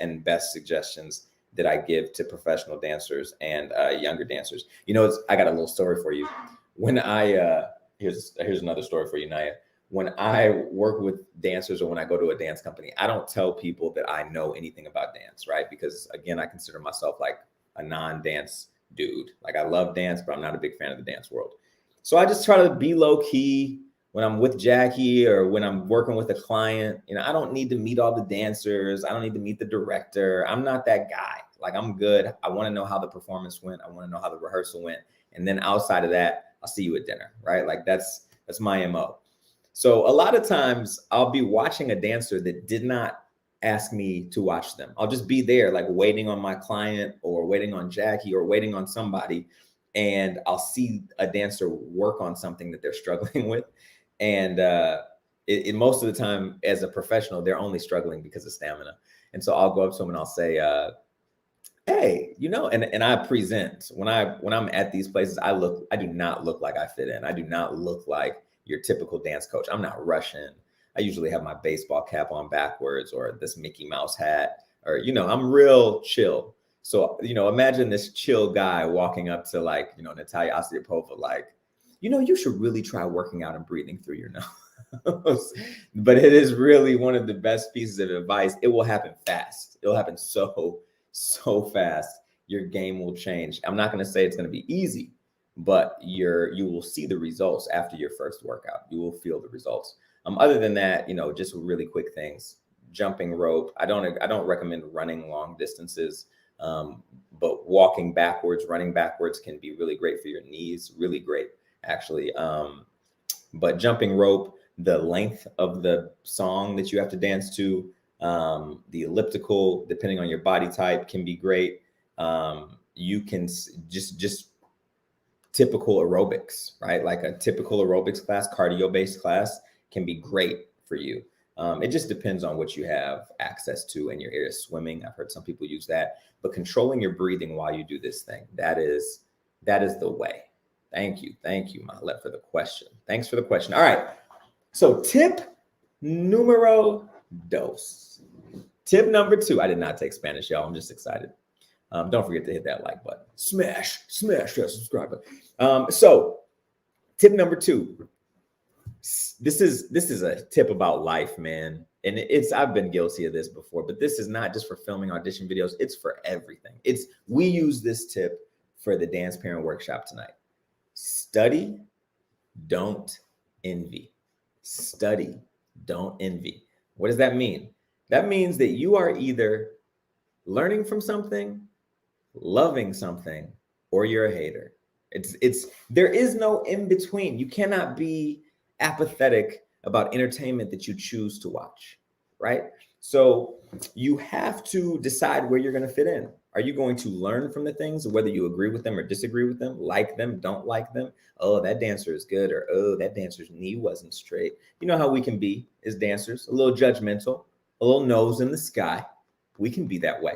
and best suggestions that I give to professional dancers and younger dancers. I got a little story for you. When here's another story for you, Naya. When I work with dancers or when I go to a dance company, I don't tell people that I know anything about dance, right? Because again, I consider myself like a non-dance dude. Like I love dance, but I'm not a big fan of the dance world. So I just try to be low key when I'm with Jackie or when I'm working with a client. I don't need to meet all the dancers. I don't need to meet the director. I'm not that guy. Like I'm good. I want to know how the performance went. I want to know how the rehearsal went. And then outside of that, I'll see you at dinner, right? Like that's my MO. So a lot of times I'll be watching a dancer that did not ask me to watch them. I'll just be there like waiting on my client or waiting on Jackie or waiting on somebody. And I'll see a dancer work on something that they're struggling with. And most of the time as a professional, they're only struggling because of stamina. And so I'll go up to them and I'll say, hey, and I present when I'm at these places, I do not look like I fit in. I do not look like your typical dance coach. I'm not Russian. I usually have my baseball cap on backwards or this Mickey Mouse hat, or, I'm real chill. So, imagine this chill guy walking up to like, Natalia Ostiapova, like, you should really try working out and breathing through your nose. But it is really one of the best pieces of advice. It will happen fast. It'll happen so fast. Your game will change. I'm not going to say it's going to be easy, but you will see the results after your first workout. You will feel the results. Other than that, just really quick things. Jumping rope. I don't recommend running long distances. But walking backwards, running backwards can be really great for your knees, really great, actually. But jumping rope, the length of the song that you have to dance to, the elliptical, depending on your body type, can be great. You can just typical aerobics, right? Like a typical aerobics class, cardio-based class can be great for you. It just depends on what you have access to in your area. Swimming, I've heard some people use that, but controlling your breathing while you do this thing, that is the way. Thank you, Mahalet, for the question. Thanks for the question. All right, so tip numero dos. Tip number 2. I did not take Spanish, y'all. I'm just excited. Don't forget to hit that like button. Smash that subscribe button. So tip number 2. This is a tip about life, man. And I've been guilty of this before, but this is not just for filming audition videos. It's for everything. We use this tip for the dance parent workshop tonight. Study, don't envy. Study, don't envy. What does that mean? That means that you are either learning from something, loving something, or you're a hater. There is no in between. You cannot be apathetic about entertainment that you choose to watch, right? So you have to decide where you're going to fit in. Are you going to learn from the things, whether you agree with them or disagree with them, like them, don't like them? Oh, that dancer is good, or oh, that dancer's knee wasn't straight. You know how we can be as dancers, a little judgmental, a little nose in the sky. We can be that way.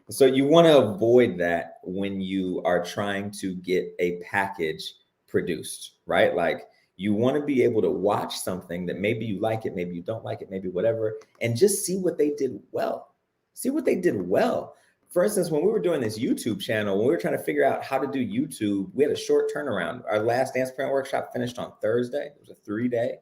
So you want to avoid that when you are trying to get a package produced, right? Like, you want to be able to watch something that maybe you like it, maybe you don't like it, maybe whatever, and just see what they did well. See what they did well. For instance, when we were doing this YouTube channel, when we were trying to figure out how to do YouTube, we had a short turnaround. Our last dance parent workshop finished on Thursday. It was a 3-day.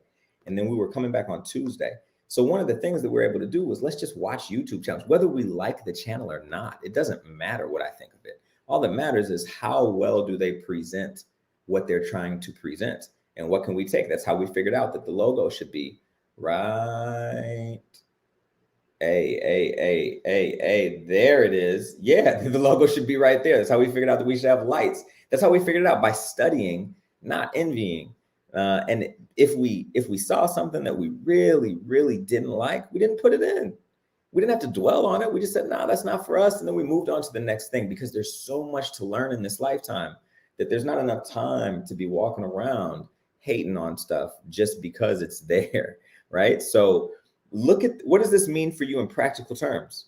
And then we were coming back on Tuesday. So one of the things that we're able to do was, let's just watch YouTube channels, whether we like the channel or not. It doesn't matter what I think of it. All that matters is how well do they present what they're trying to present. And what can we take? That's how we figured out that the logo should be right. There it is. Yeah, the logo should be right there. That's how we figured out that we should have lights. That's how we figured it out, by studying, not envying. And if we saw something that we really, really didn't like, we didn't put it in. We didn't have to dwell on it. We just said, no, that's not for us. And then we moved on to the next thing, because there's so much to learn in this lifetime that there's not enough time to be walking around hating on stuff just because it's there, right? So look at, what does this mean for you in practical terms?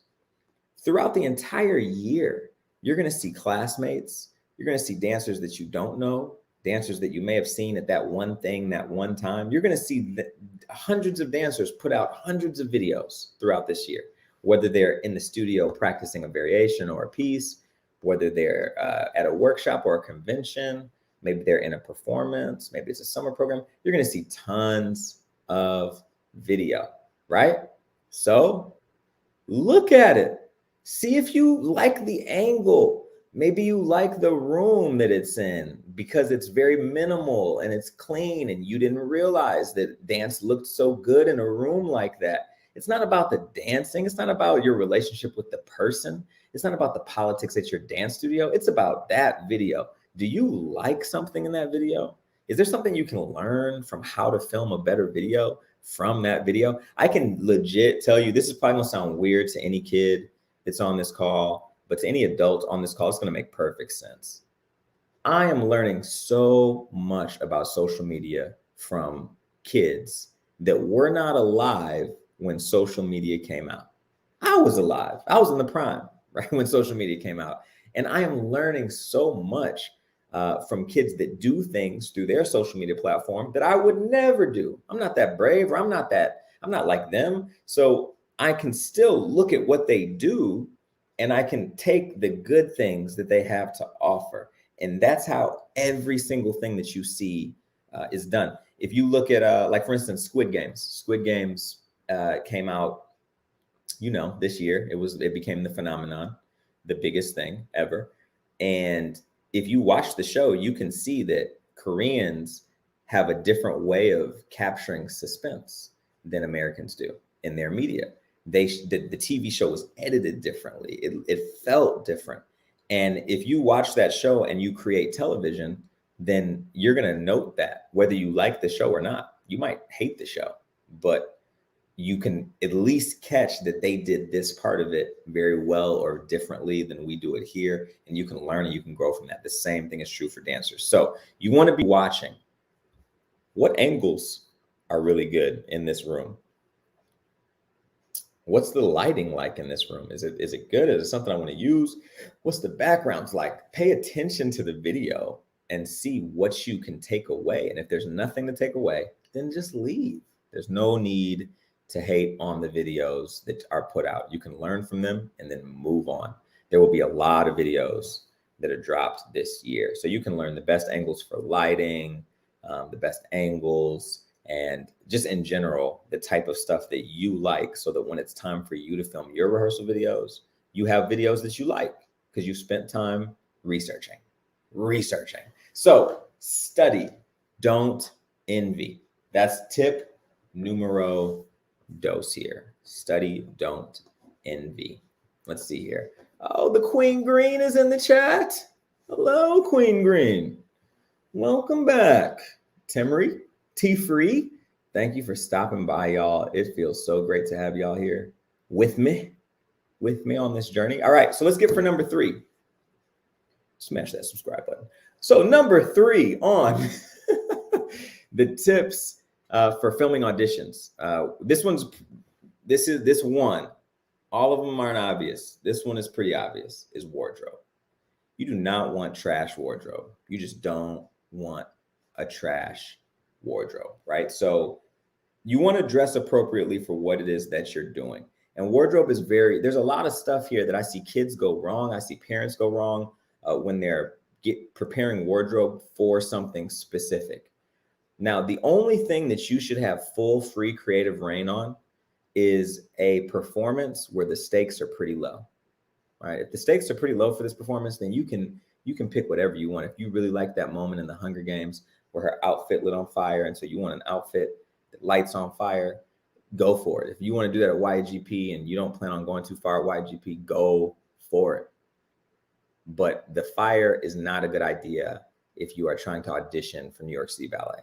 Throughout the entire year, you're going to see classmates, you're going to see dancers that you don't know, dancers that you may have seen at that one thing, that one time. You're going to see hundreds of dancers put out hundreds of videos throughout this year, whether they're in the studio practicing a variation or a piece, whether they're at a workshop or a convention, maybe they're in a performance, maybe it's a summer program. You're going to see tons of video, right? So look at it. See if you like the angle. Maybe you like the room that it's in because it's very minimal and it's clean, and you didn't realize that dance looked so good in a room like that. It's not about the dancing. It's not about your relationship with the person. It's not about the politics at your dance studio. It's about that video. Do you like something in that video? Is there something you can learn from how to film a better video from that video? I can legit tell you, this is probably gonna sound weird to any kid that's on this call, but to any adult on this call, it's gonna make perfect sense. I am learning so much about social media from kids that were not alive when social media came out. I was alive. I was in the prime, right, when social media came out. And I am learning so much from kids that do things through their social media platform that I would never do. I'm not that brave, or I'm not like them. So I can still look at what they do, and I can take the good things that they have to offer. And that's how every single thing that you see is done. If you look at, like, for instance, Squid Games came out, this year. It became the phenomenon, the biggest thing ever. And if you watch the show, you can see that Koreans have a different way of capturing suspense than Americans do in their media. the TV show was edited differently. It felt different. And if you watch that show and you create television, then you're going to note that whether you like the show or not. You might hate the show, but you can at least catch that they did this part of it very well or differently than we do it here. And you can learn and you can grow from that. The same thing is true for dancers. So you want to be watching what angles are really good in this room. What's the lighting like in this room? Is it good? Is it something I want to use? What's the backgrounds like? Pay attention to the video and see what you can take away. And if there's nothing to take away, then just leave. There's no need to hate on the videos that are put out. You can learn from them and then move on. There will be a lot of videos that are dropped this year. So you can learn the best angles for lighting, the best angles, and just in general, the type of stuff that you like, so that when it's time for you to film your rehearsal videos, you have videos that you like because you spent time researching. So study, don't envy. That's tip numero dos here. Study, don't envy. Let's see here. Oh, the Queen Green is in the chat. Hello, Queen Green. Welcome back. Temery, T-Free, thank you for stopping by, y'all. It feels so great to have y'all here with me on this journey. All right, so let's get for number 3. Smash that subscribe button. So number 3 on the tips for filming auditions. This one, all of them aren't obvious. This one is pretty obvious, is wardrobe. You do not want trash wardrobe. You just don't want a trash wardrobe, right? So you want to dress appropriately for what it is that you're doing. And wardrobe is there's a lot of stuff here that I see kids go wrong. I see parents go wrong when they're preparing wardrobe for something specific. Now, the only thing that you should have full free creative reign on is a performance where the stakes are pretty low, right? If the stakes are pretty low for this performance, then you can pick whatever you want. If you really like that moment in the Hunger Games where her outfit lit on fire, and so you want an outfit that lights on fire, go for it. If you want to do that at YGP and you don't plan on going too far at YGP, go for it. But the fire is not a good idea if you are trying to audition for New York City Ballet.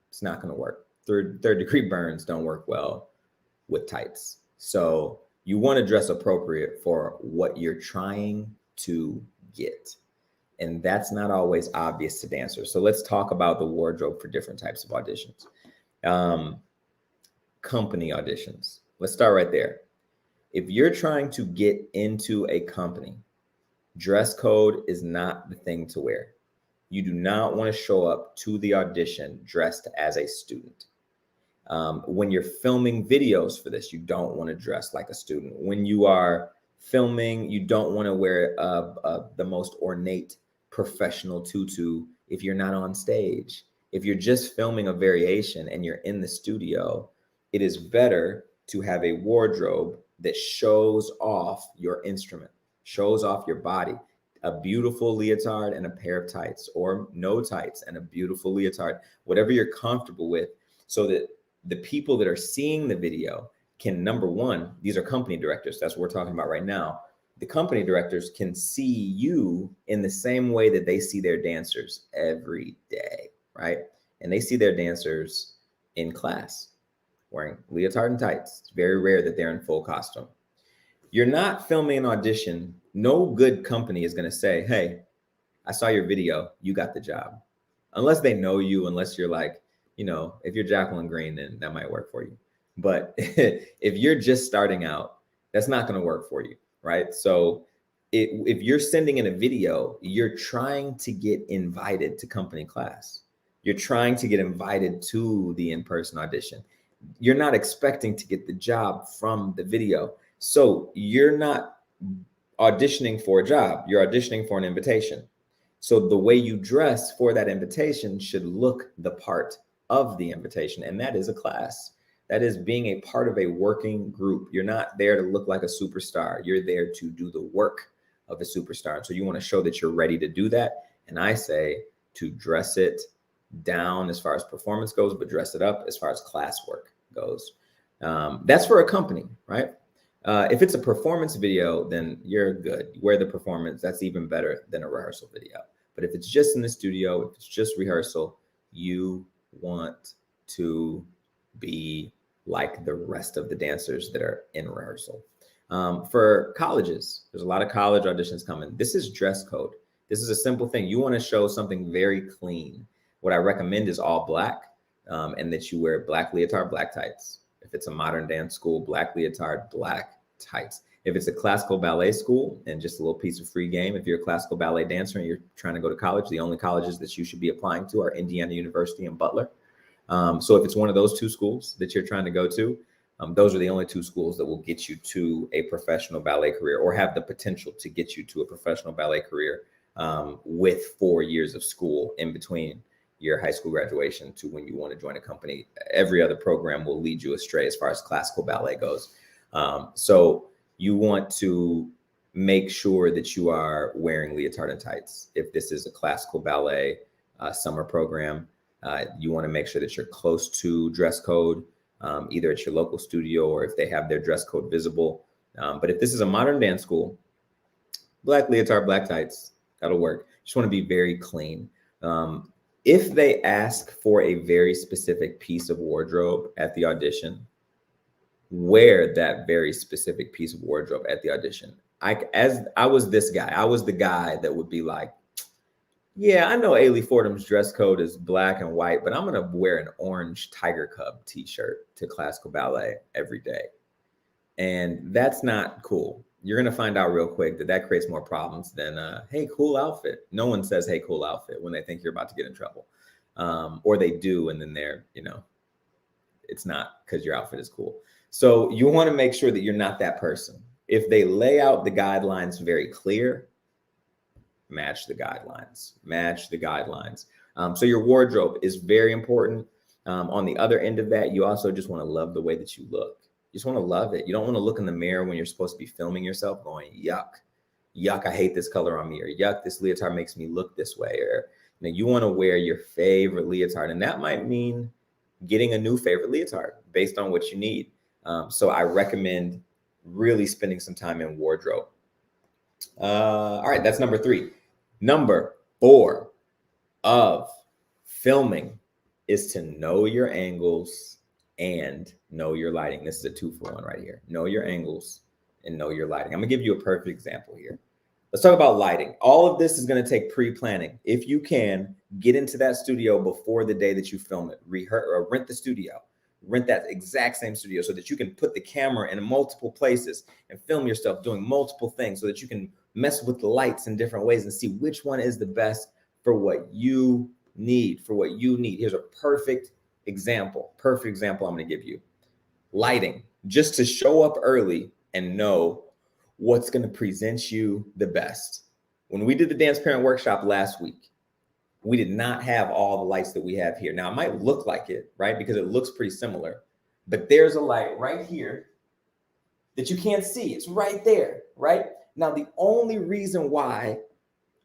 It's not going to work. Third degree burns don't work well with tights. So you want to dress appropriate for what you're trying to get. And that's not always obvious to dancers. So let's talk about the wardrobe for different types of auditions. Company auditions. Let's start right there. If you're trying to get into a company, dress code is not the thing to wear. You do not want to show up to the audition dressed as a student. When you're filming videos for this, you don't want to dress like a student. When you are filming, you don't want to wear the most ornate professional tutu if you're not on stage. If you're just filming a variation and you're in the studio, it is better to have a wardrobe that shows off your instrument, shows off your body. A beautiful leotard and a pair of tights, or no tights and a beautiful leotard, whatever you're comfortable with, so that the people that are seeing the video can, number one, these are company directors. That's what we're talking about right now. The company directors can see you in the same way that they see their dancers every day, right? And they see their dancers in class wearing leotard and tights. It's very rare that they're in full costume. You're not filming an audition. No good company is going to say, hey, I saw your video, you got the job. Unless they know you, unless you're like, if you're Jacqueline Green, then that might work for you. But if you're just starting out, that's not going to work for you, right? So if you're sending in a video, you're trying to get invited to company class. You're trying to get invited to the in-person audition. You're not expecting to get the job from the video. So you're not auditioning for a job. You're auditioning for an invitation. So the way you dress for that invitation should look the part of the invitation. And that is a class. That is being a part of a working group. You're not there to look like a superstar. You're there to do the work of a superstar. So you want to show that you're ready to do that. And I say to dress it down as far as performance goes, but dress it up as far as class work goes. That's for a company, right? If it's a performance video, then you're good. Wear the performance. That's even better than a rehearsal video. But if it's just in the studio, if it's just rehearsal, you want to be like the rest of the dancers that are in rehearsal. For colleges, there's a lot of college auditions coming. This is dress code. This is a simple thing. You want to show something very clean. What I recommend is all black, and that you wear black leotard, black tights. If it's a modern dance school, black leotard, black tights. If it's a classical ballet school, and just a little piece of free game, if you're a classical ballet dancer and you're trying to go to college, the only colleges that you should be applying to are Indiana University and Butler. So if it's one of those two schools that you're trying to go to, those are the only two schools that will get you to a professional ballet career, or have the potential to get you to a professional ballet career, with 4 years of school in between your high school graduation to when you want to join a company. Every other program will lead you astray as far as classical ballet goes. So you want to make sure that you are wearing leotard and tights. If this is a classical ballet summer program, you want to make sure that you're close to dress code, either at your local studio or if they have their dress code visible. But if this is a modern dance school, black leotard, black tights, that'll work. Just want to be very clean. If they ask for a very specific piece of wardrobe at the audition, wear that very specific piece of wardrobe at the audition. I was this guy. I was the guy that would be like, yeah, I know Ailey Fordham's dress code is black and white, but I'm going to wear an orange Tiger Cub t-shirt to classical ballet every day. And that's not cool. You're going to find out real quick that creates more problems than, hey, cool outfit. No one says, hey, cool outfit when they think you're about to get in trouble. Or they do, and then they're, it's not because your outfit is cool. So you want to make sure that you're not that person. If they lay out the guidelines very clear, match the guidelines. So your wardrobe is very important. On the other end of that, you also just want to love the way that you look. You just want to love it. You don't want to look in the mirror when you're supposed to be filming yourself going, yuck, I hate this color on me, or yuck, this leotard makes me look this way. Or you want to wear your favorite leotard. And that might mean getting a new favorite leotard based on what you need. So I recommend really spending some time in wardrobe. All right, that's number 3. Number 4 of filming is to know your angles and know your lighting. This is a 2-for-1 right here. Know your angles and know your lighting. I'm gonna give you a perfect example here. Let's talk about lighting. All of this is gonna take pre-planning. If you can, get into that studio before the day that you film it. Rehearse or rent the studio. Rent that exact same studio so that you can put the camera in multiple places and film yourself doing multiple things so that you can mess with the lights in different ways and see which one is the best for what you need, Here's a perfect example I'm going to give you. Lighting, just to show up early and know what's going to present you the best. When we did the dance parent workshop last week, we did not have all the lights that we have here. Now, it might look like it, right? Because it looks pretty similar, but there's a light right here that you can't see. It's right there, right? Now, the only reason why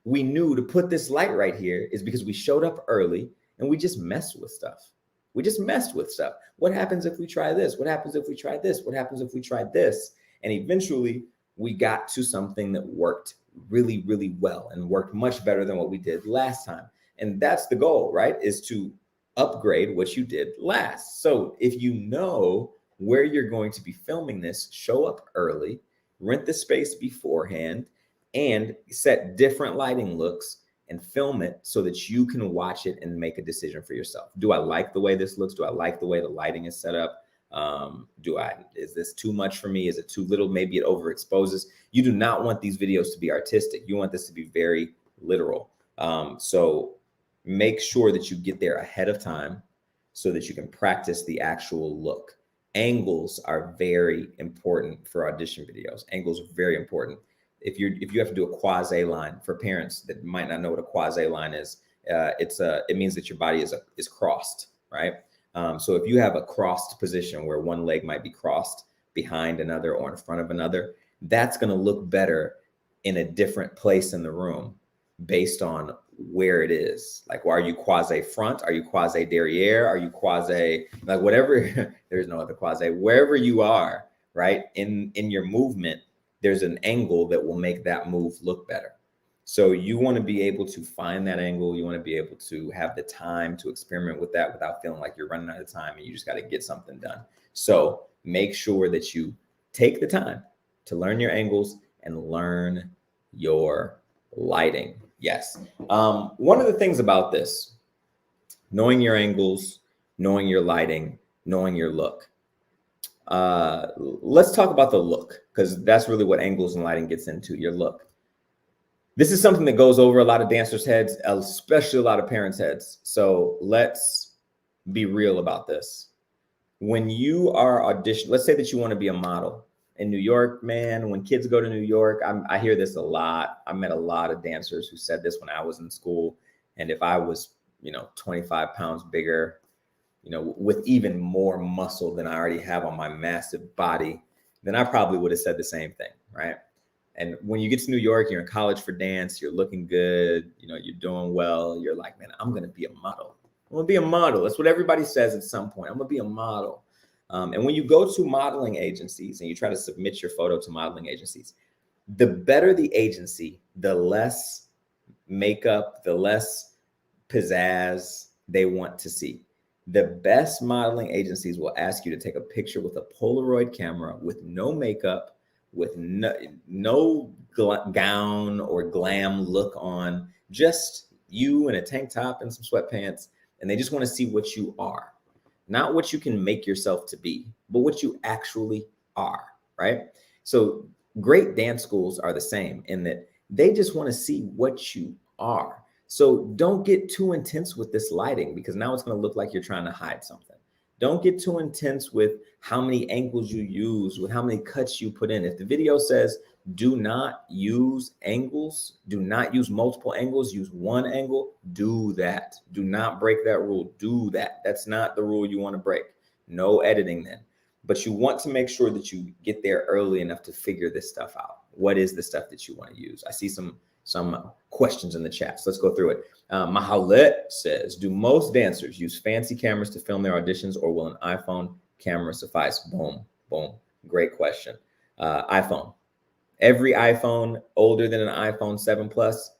we knew to put this light right here is because we showed up early and we just messed with stuff. What happens if we try this? What happens if we try this? What happens if we try this? And eventually we got to something that worked really, really well and worked much better than what we did last time. And that's the goal, right? Is to upgrade what you did last. So if you know where you're going to be filming this, show up early, rent the space beforehand, and set different lighting looks and film it so that you can watch it and make a decision for yourself. Do I like the way this looks? Do I like the way the lighting is set up? Is this too much for me? Is it too little? Maybe it overexposes. You do not want these videos to be artistic. You want this to be very literal. So make sure that you get there ahead of time so that you can practice the actual look. Angles are very important for audition videos. Angles are very important. If you have to do a quasi line, for parents that might not know what a quasi line is, it means that your body is crossed, right? So if you have a crossed position where one leg might be crossed behind another or in front of another, that's going to look better in a different place in the room based on where it is. Like, well, are you quasi front? Are you quasi derriere? Are you quasi, like, whatever? There's no other quasi. Wherever you are, right? In your movement, there's an angle that will make that move look better. So you want to be able to find that angle. You want to be able to have the time to experiment with that without feeling like you're running out of time and you just got to get something done. So make sure that you take the time to learn your angles and learn your lighting. Yes. One of the things about this, knowing your angles, knowing your lighting, knowing your look. Let's talk about the look, because that's really what angles and lighting gets into, your look. This is something that goes over a lot of dancers' heads, especially a lot of parents' heads. So let's be real about this. When you are auditioning, let's say that you want to be a model in New York, man, when kids go to New York, I hear this a lot. I met a lot of dancers who said this when I was in school. And if I was, 25 pounds bigger, with even more muscle than I already have on my massive body, then I probably would have said the same thing, right? And when you get to New York, you're in college for dance, you're looking good, you're doing well. You're like, man, I'm going to be a model. I'm going to be a model. That's what everybody says at some point. I'm going to be a model. And when you go to modeling agencies and you try to submit your photo to modeling agencies, the better the agency, the less makeup, the less pizzazz they want to see. The best modeling agencies will ask you to take a picture with a Polaroid camera with no makeup, with no gown or glam look on, just you in a tank top and some sweatpants. And they just want to see what you are, not what you can make yourself to be, but what you actually are, right? So great dance schools are the same in that they just want to see what you are. So don't get too intense with this lighting, because now it's going to look like you're trying to hide something. Don't get too intense with how many angles you use, with how many cuts you put in. If the video says do not use angles, do not use multiple angles, use one angle, do that. Do not break that rule. Do that. That's not the rule you want to break. No editing then. But you want to make sure that you get there early enough to figure this stuff out. What is the stuff that you want to use? I see some questions in the chat. So let's go through it. Mahalet says, do most dancers use fancy cameras to film their auditions, or will an iPhone camera suffice? Boom, boom. Great question. iPhone. Every iPhone older than an iPhone 7 Plus,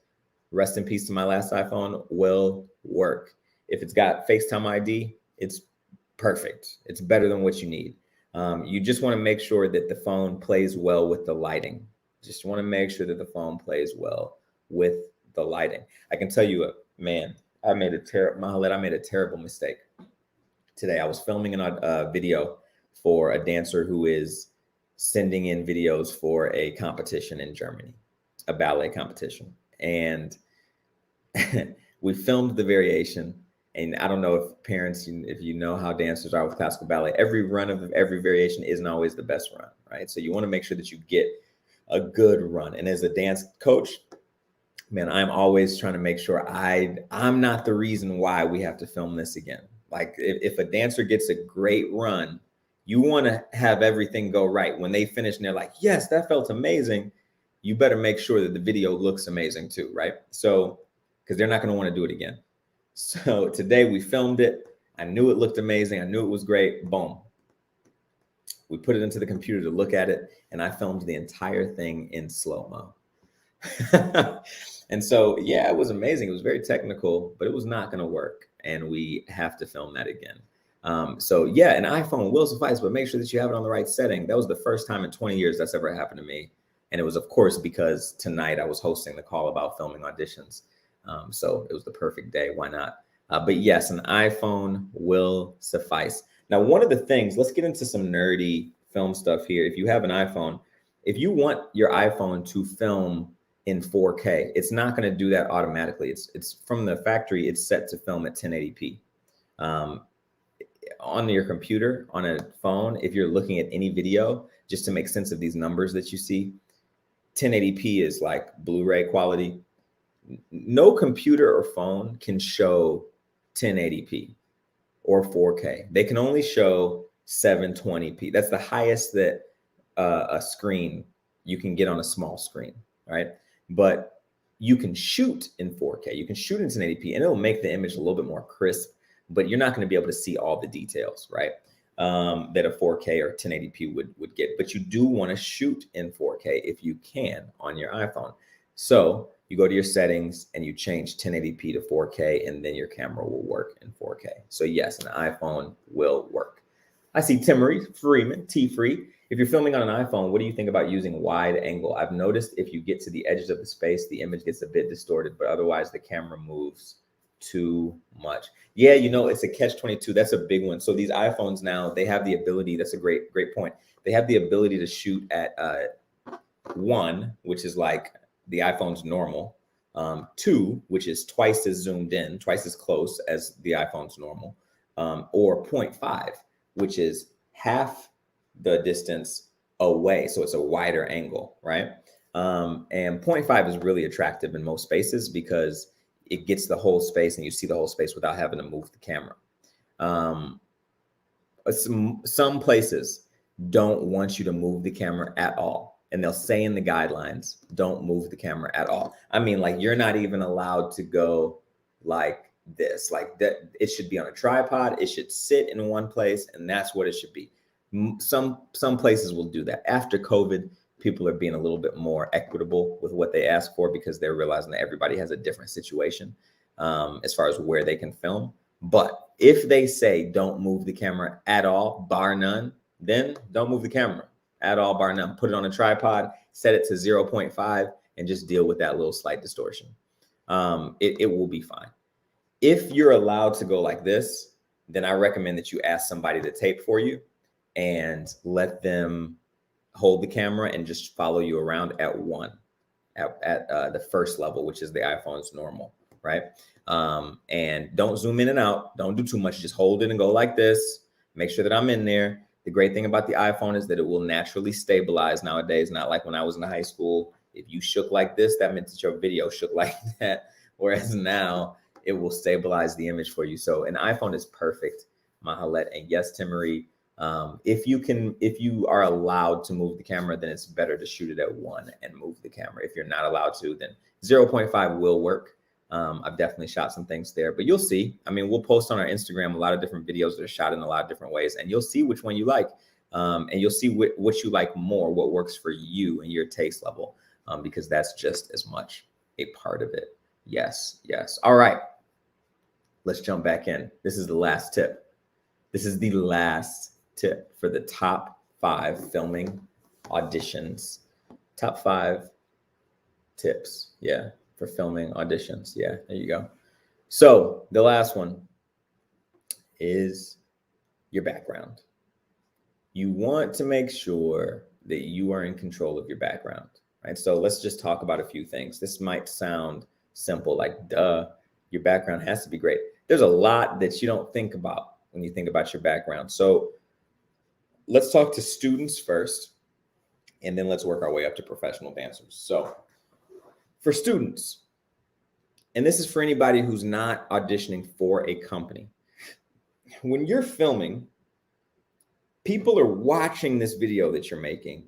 rest in peace to my last iPhone, will work. If it's got FaceTime ID, it's perfect. It's better than what you need. You just want to make sure that the phone plays well with the lighting. Just want to make sure that the phone plays well with the lighting. I can tell you, man, I made a terrible mistake today. I was filming a video for a dancer who is sending in videos for a competition in Germany, a ballet competition. And we filmed the variation. And I don't know if parents, if you know how dancers are with classical ballet, every run of every variation isn't always the best run, right? So you want to make sure that you get a good run. And as a dance coach, man, I'm always trying to make sure I'm not the reason why we have to film this again. Like if a dancer gets a great run, you want to have everything go right. When they finish and they're like, yes, that felt amazing, you better make sure that the video looks amazing too, right? So, because they're not going to want to do it again. So today we filmed it. I knew it looked amazing. I knew it was great. Boom. We put it into the computer to look at it, and I filmed the entire thing in slow-mo. And so, yeah, it was amazing. It was very technical, but it was not going to work. And we have to film that again. So yeah, an iPhone will suffice, but make sure that you have it on the right setting. That was the first time in 20 years that's ever happened to me. And it was, of course, because tonight I was hosting the call about filming auditions. So it was the perfect day. Why not? But yes, an iPhone will suffice. Now, one of the things, let's get into some nerdy film stuff here. If you have an iPhone, if you want your iPhone to film in 4K, it's not going to do that automatically. It's from the factory. It's set to film at 1080p. On your computer, on a phone, if you're looking at any video, just to make sense of these numbers that you see, 1080p is like Blu-ray quality. No computer or phone can show 1080p or 4K. They can only show 720p. That's the highest that a screen you can get on a small screen, right? But you can shoot in 4K. You can shoot in 1080p, and it'll make the image a little bit more crisp, but you're not going to be able to see all the details, right? that a 4K or 1080p would get. But you do want to shoot in 4K if you can on your iPhone. So you go to your settings and you change 1080p to 4K, and then your camera will work in 4K. So yes, an iPhone will work. I see Timmery Freeman, T-Free. If you're filming on an iPhone, what do you think about using wide angle? I've noticed if you get to the edges of the space, the image gets a bit distorted, but otherwise the camera moves too much. Yeah, it's a catch-22. That's a big one. So these iPhones now, they have the ability, that's a great point. They have the ability to shoot at 1, which is like the iPhone's normal, 2, which is twice as zoomed in, twice as close as the iPhone's normal, or 0.5, which is half the distance away. So it's a wider angle, right? And 0.5 is really attractive in most spaces because it gets the whole space and you see the whole space without having to move the camera. Some places don't want you to move the camera at all. And they'll say in the guidelines, don't move the camera at all. I mean, like, you're not even allowed to go like this, like that. It should be on a tripod. It should sit in one place, and that's what it should be. Some places will do that. After COVID, people are being a little bit more equitable with what they ask for because they're realizing that everybody has a different situation as far as where they can film. But if they say don't move the camera at all, bar none, then don't move the camera at all, bar none. Put it on a tripod, set it to 0.5, and just deal with that little slight distortion. It will be fine. If you're allowed to go like this, then I recommend that you ask somebody to tape for you and let them hold the camera and just follow you around at 1, at the first level, which is the iPhone's normal, right? And don't zoom in and out. Don't do too much. Just hold it and go like this. Make sure that I'm in there. The great thing about the iPhone is that it will naturally stabilize nowadays. Not like when I was in high school. If you shook like this, that meant that your video shook like that. Whereas now it will stabilize the image for you. So an iPhone is perfect, Mahalet. And yes, Timmery, if you are allowed to move the camera, then it's better to shoot it at 1 and move the camera. If you're not allowed to, then 0.5 will work. I've definitely shot some things there, but you'll see. I mean, we'll post on our Instagram a lot of different videos that are shot in a lot of different ways, and you'll see which one you like, and you'll see what you like more, what works for you and your taste level, because that's just as much a part of it. Yes. All right, let's jump back in. This is the last tip. This is the last tip for the top 5 filming auditions. Top 5 tips. Yeah. For filming auditions. Yeah, there you go. So the last one is your background. You want to make sure that you are in control of your background, right? So let's just talk about a few things. This might sound simple, like, duh, your background has to be great. There's a lot that you don't think about when you think about your background. So let's talk to students first, and then let's work our way up to professional dancers. So for students, and this is for anybody who's not auditioning for a company, when you're filming, people are watching this video that you're making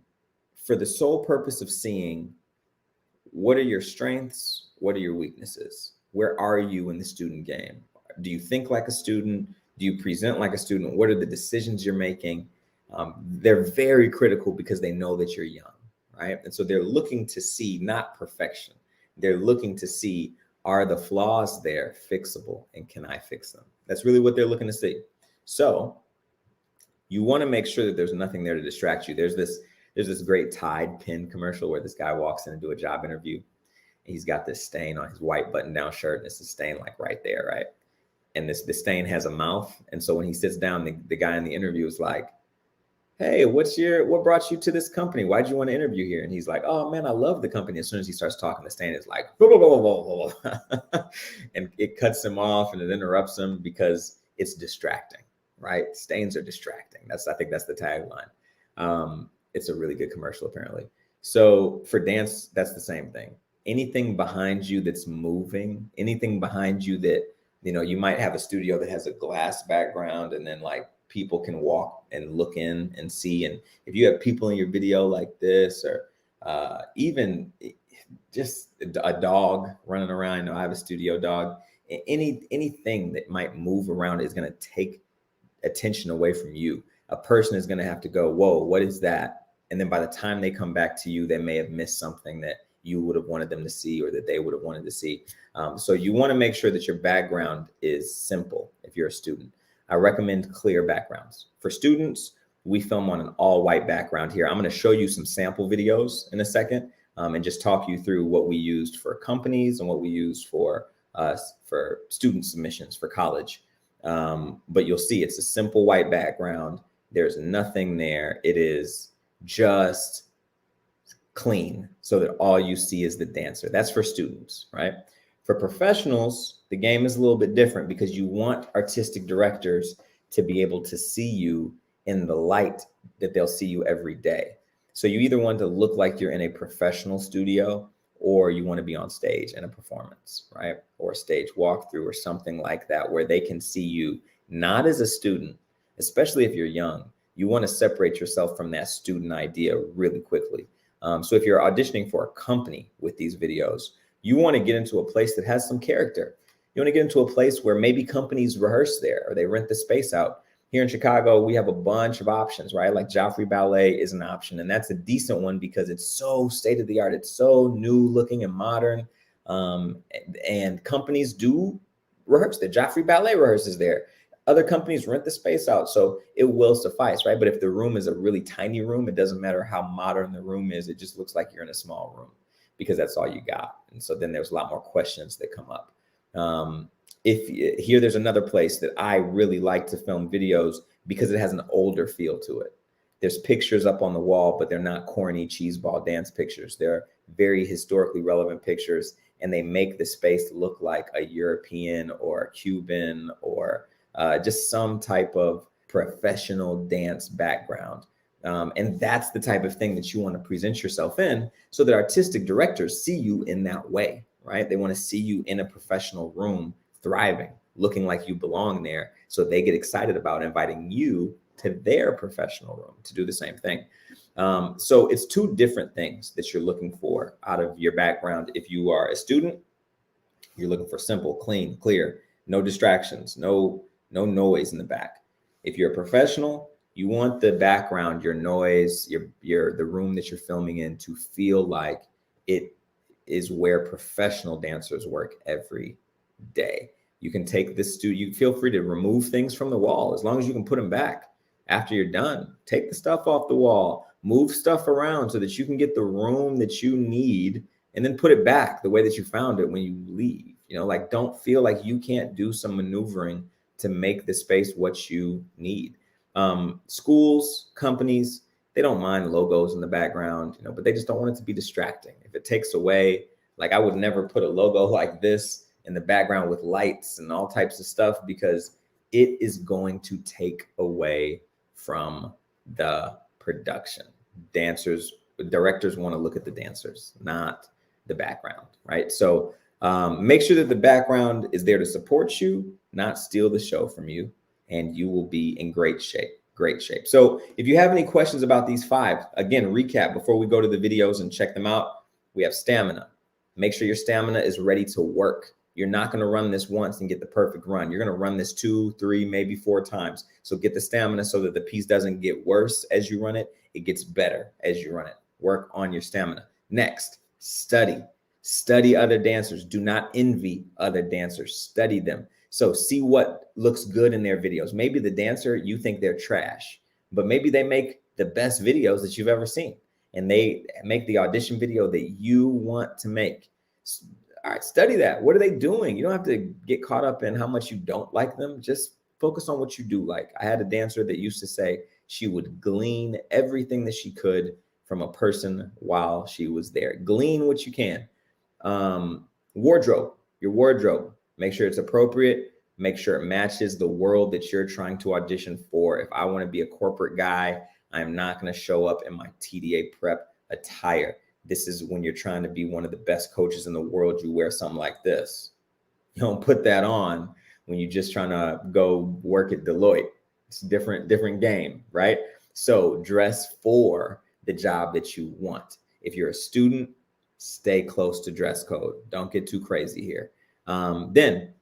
for the sole purpose of seeing what are your strengths, what are your weaknesses, where are you in the student game? Do you think like a student? Do you present like a student? What are the decisions you're making? They're very critical because they know that you're young, right? And so they're looking to see not perfection. They're looking to see, are the flaws there fixable, and can I fix them? That's really what they're looking to see. So you want to make sure that there's nothing there to distract you. There's this great Tide pen commercial where this guy walks in and do a job interview. He's got this stain on his white button-down shirt, and it's a stain like right there, right? And this stain has a mouth. And so when he sits down, the guy in the interview is like, hey, what brought you to this company? Why'd you want to interview here? And he's like, oh man, I love the company. As soon as he starts talking, the stain is like, blah, blah, blah, blah, blah. And it cuts him off and it interrupts him because it's distracting, right? Stains are distracting. I think that's the tagline. It's a really good commercial, apparently. So for dance, that's the same thing. Anything behind you that's moving, anything behind you that, you might have a studio that has a glass background, and then like people can walk and look in and see. And if you have people in your video like this, or even just a dog running around, I have a studio dog, anything that might move around is going to take attention away from you. a person is going to have to go, whoa, what is that? And then by the time they come back to you, they may have missed something that you would have wanted them to see or that they would have wanted to see. So you want to make sure that your background is simple if you're a student. I recommend clear backgrounds. For students, we film on an all white background here. I'm going to show you some sample videos in a second and just talk you through what we used for companies and what we used for student submissions for college. But you'll see it's a simple white background. There's nothing there. It is just clean so that all you see is the dancer. That's for students, right? For professionals, the game is a little bit different because you want artistic directors to be able to see you in the light that they'll see you every day. So you either want to look like you're in a professional studio or you want to be on stage in a performance, right? Or a stage walkthrough or something like that, where they can see you not as a student, especially if you're young. You want to separate yourself from that student idea really quickly. So if you're auditioning for a company with these videos, you want to get into a place that has some character. You want to get into a place where maybe companies rehearse there or they rent the space out. Here in Chicago, we have a bunch of options, right? Like Joffrey Ballet is an option, and that's a decent one because it's so state of the art. It's so new looking and modern. And companies do rehearse there. Joffrey Ballet rehearses there. Other companies rent the space out, so it will suffice, right? But if the room is a really tiny room, it doesn't matter how modern the room is. It just looks like you're in a small room because that's all you got. And so then there's a lot more questions that come up. There's another place that I really like to film videos because it has an older feel to it. There's pictures up on the wall, but they're not corny cheeseball dance pictures. They're very historically relevant pictures, and they make the space look like a European or a Cuban or just some type of professional dance background. And that's the type of thing that you want to present yourself in so that artistic directors see you in that way, right? They want to see you in a professional room, thriving, looking like you belong there. So they get excited about inviting you to their professional room to do the same thing. So it's two different things that you're looking for out of your background. If you are a student, you're looking for simple, clean, clear, no distractions, no noise in the back. If you're a professional, you want the background, your noise, the room that you're filming in to feel like it is where professional dancers work every day. You can take this studio, you feel free to remove things from the wall as long as you can put them back after you're done. Take the stuff off the wall, move stuff around so that you can get the room that you need and then put it back the way that you found it when you leave. Like, don't feel like you can't do some maneuvering to make the space what you need. Schools, companies, they don't mind logos in the background, but they just don't want it to be distracting. If it takes away, like, I would never put a logo like this in the background with lights and all types of stuff because it is going to take away from the production. Directors want to look at the dancers, not the background, right? So make sure that the background is there to support you, not steal the show from you, and you will be in great shape. So if you have any questions about these 5, again, recap before we go to the videos and check them out. We have stamina. Make sure your stamina is ready to work. You're not going to run this once and get the perfect run. You're going to run this 2, 3, maybe 4 times. So get the stamina so that the piece doesn't get worse as you run it. It gets better as you run it. Work on your stamina. Next, study. Study other dancers. Do not envy other dancers. Study them. So see what looks good in their videos. Maybe the dancer, you think they're trash, but maybe they make the best videos that you've ever seen. And they make the audition video that you want to make. All right, study that. What are they doing? You don't have to get caught up in how much you don't like them. Just focus on what you do like. I had a dancer that used to say she would glean everything that she could from a person while she was there. Glean what you can. Wardrobe, your wardrobe. Make sure it's appropriate. Make sure it matches the world that you're trying to audition for. If I want to be a corporate guy, I'm not going to show up in my TDA prep attire. This is when you're trying to be one of the best coaches in the world. You wear something like this. You don't put that on when you're just trying to go work at Deloitte. It's a different game, right? So dress for the job that you want. If you're a student, stay close to dress code. Don't get too crazy here. Then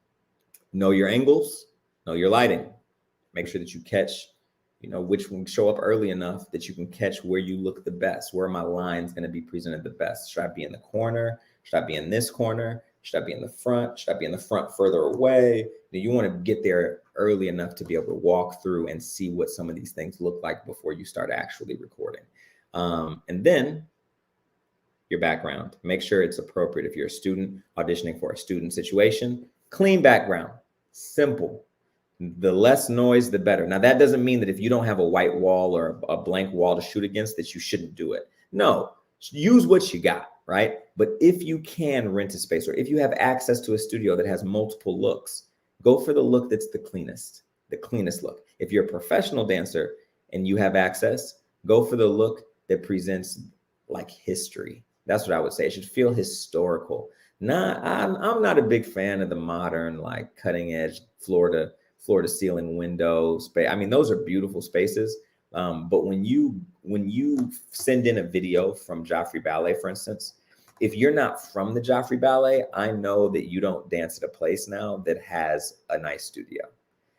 know your angles, know your lighting. Make sure that you catch which will show up early enough that you can catch where you look the best. Where are my lines going to be presented the best? Should I be in the corner? Should I be in this corner? Should I be in the front? Should I be in the front further away? You want to get there early enough to be able to walk through and see what some of these things look like before you start actually recording. And then your background. Make sure it's appropriate. If you're a student auditioning for a student situation, clean background, simple. The less noise, the better. Now, that doesn't mean that if you don't have a white wall or a blank wall to shoot against, that you shouldn't do it. No, use what you got, right? But if you can rent a space, or if you have access to a studio that has multiple looks, go for the look that's the cleanest look. If you're a professional dancer and you have access, go for the look that presents like history. That's what I would say. It should feel historical. I'm not a big fan of the modern, like cutting edge floor to ceiling windows. I mean, those are beautiful spaces. But when you send in a video from Joffrey Ballet, for instance, if you're not from the Joffrey Ballet, I know that you don't dance at a place now that has a nice studio.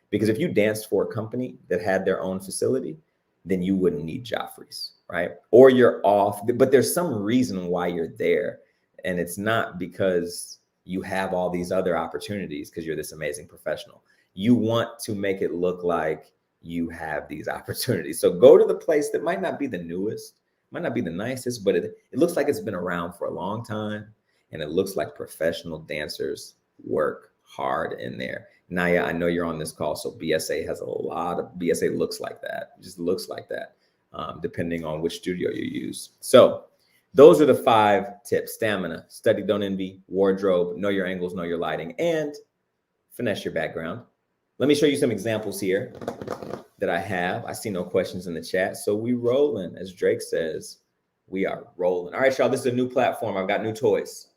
Because if you danced for a company that had their own facility, then you wouldn't need Joffrey's, right? Or you're off, but there's some reason why you're there. And it's not because you have all these other opportunities because you're this amazing professional. You want to make it look like you have these opportunities. So go to the place that might not be the newest, might not be the nicest, but it looks like it's been around for a long time. And it looks like professional dancers work hard in there. Naya, I know you're on this call, so BSA has a lot of, BSA looks like that, it just looks like that, depending on which studio you use. So those are the 5 tips: stamina, study, don't envy, wardrobe, know your angles, know your lighting, and finesse your background. Let me show you some examples here that I have. I see no questions in the chat, so we rolling, as Drake says, we are rolling. All right, y'all, this is a new platform. I've got new toys.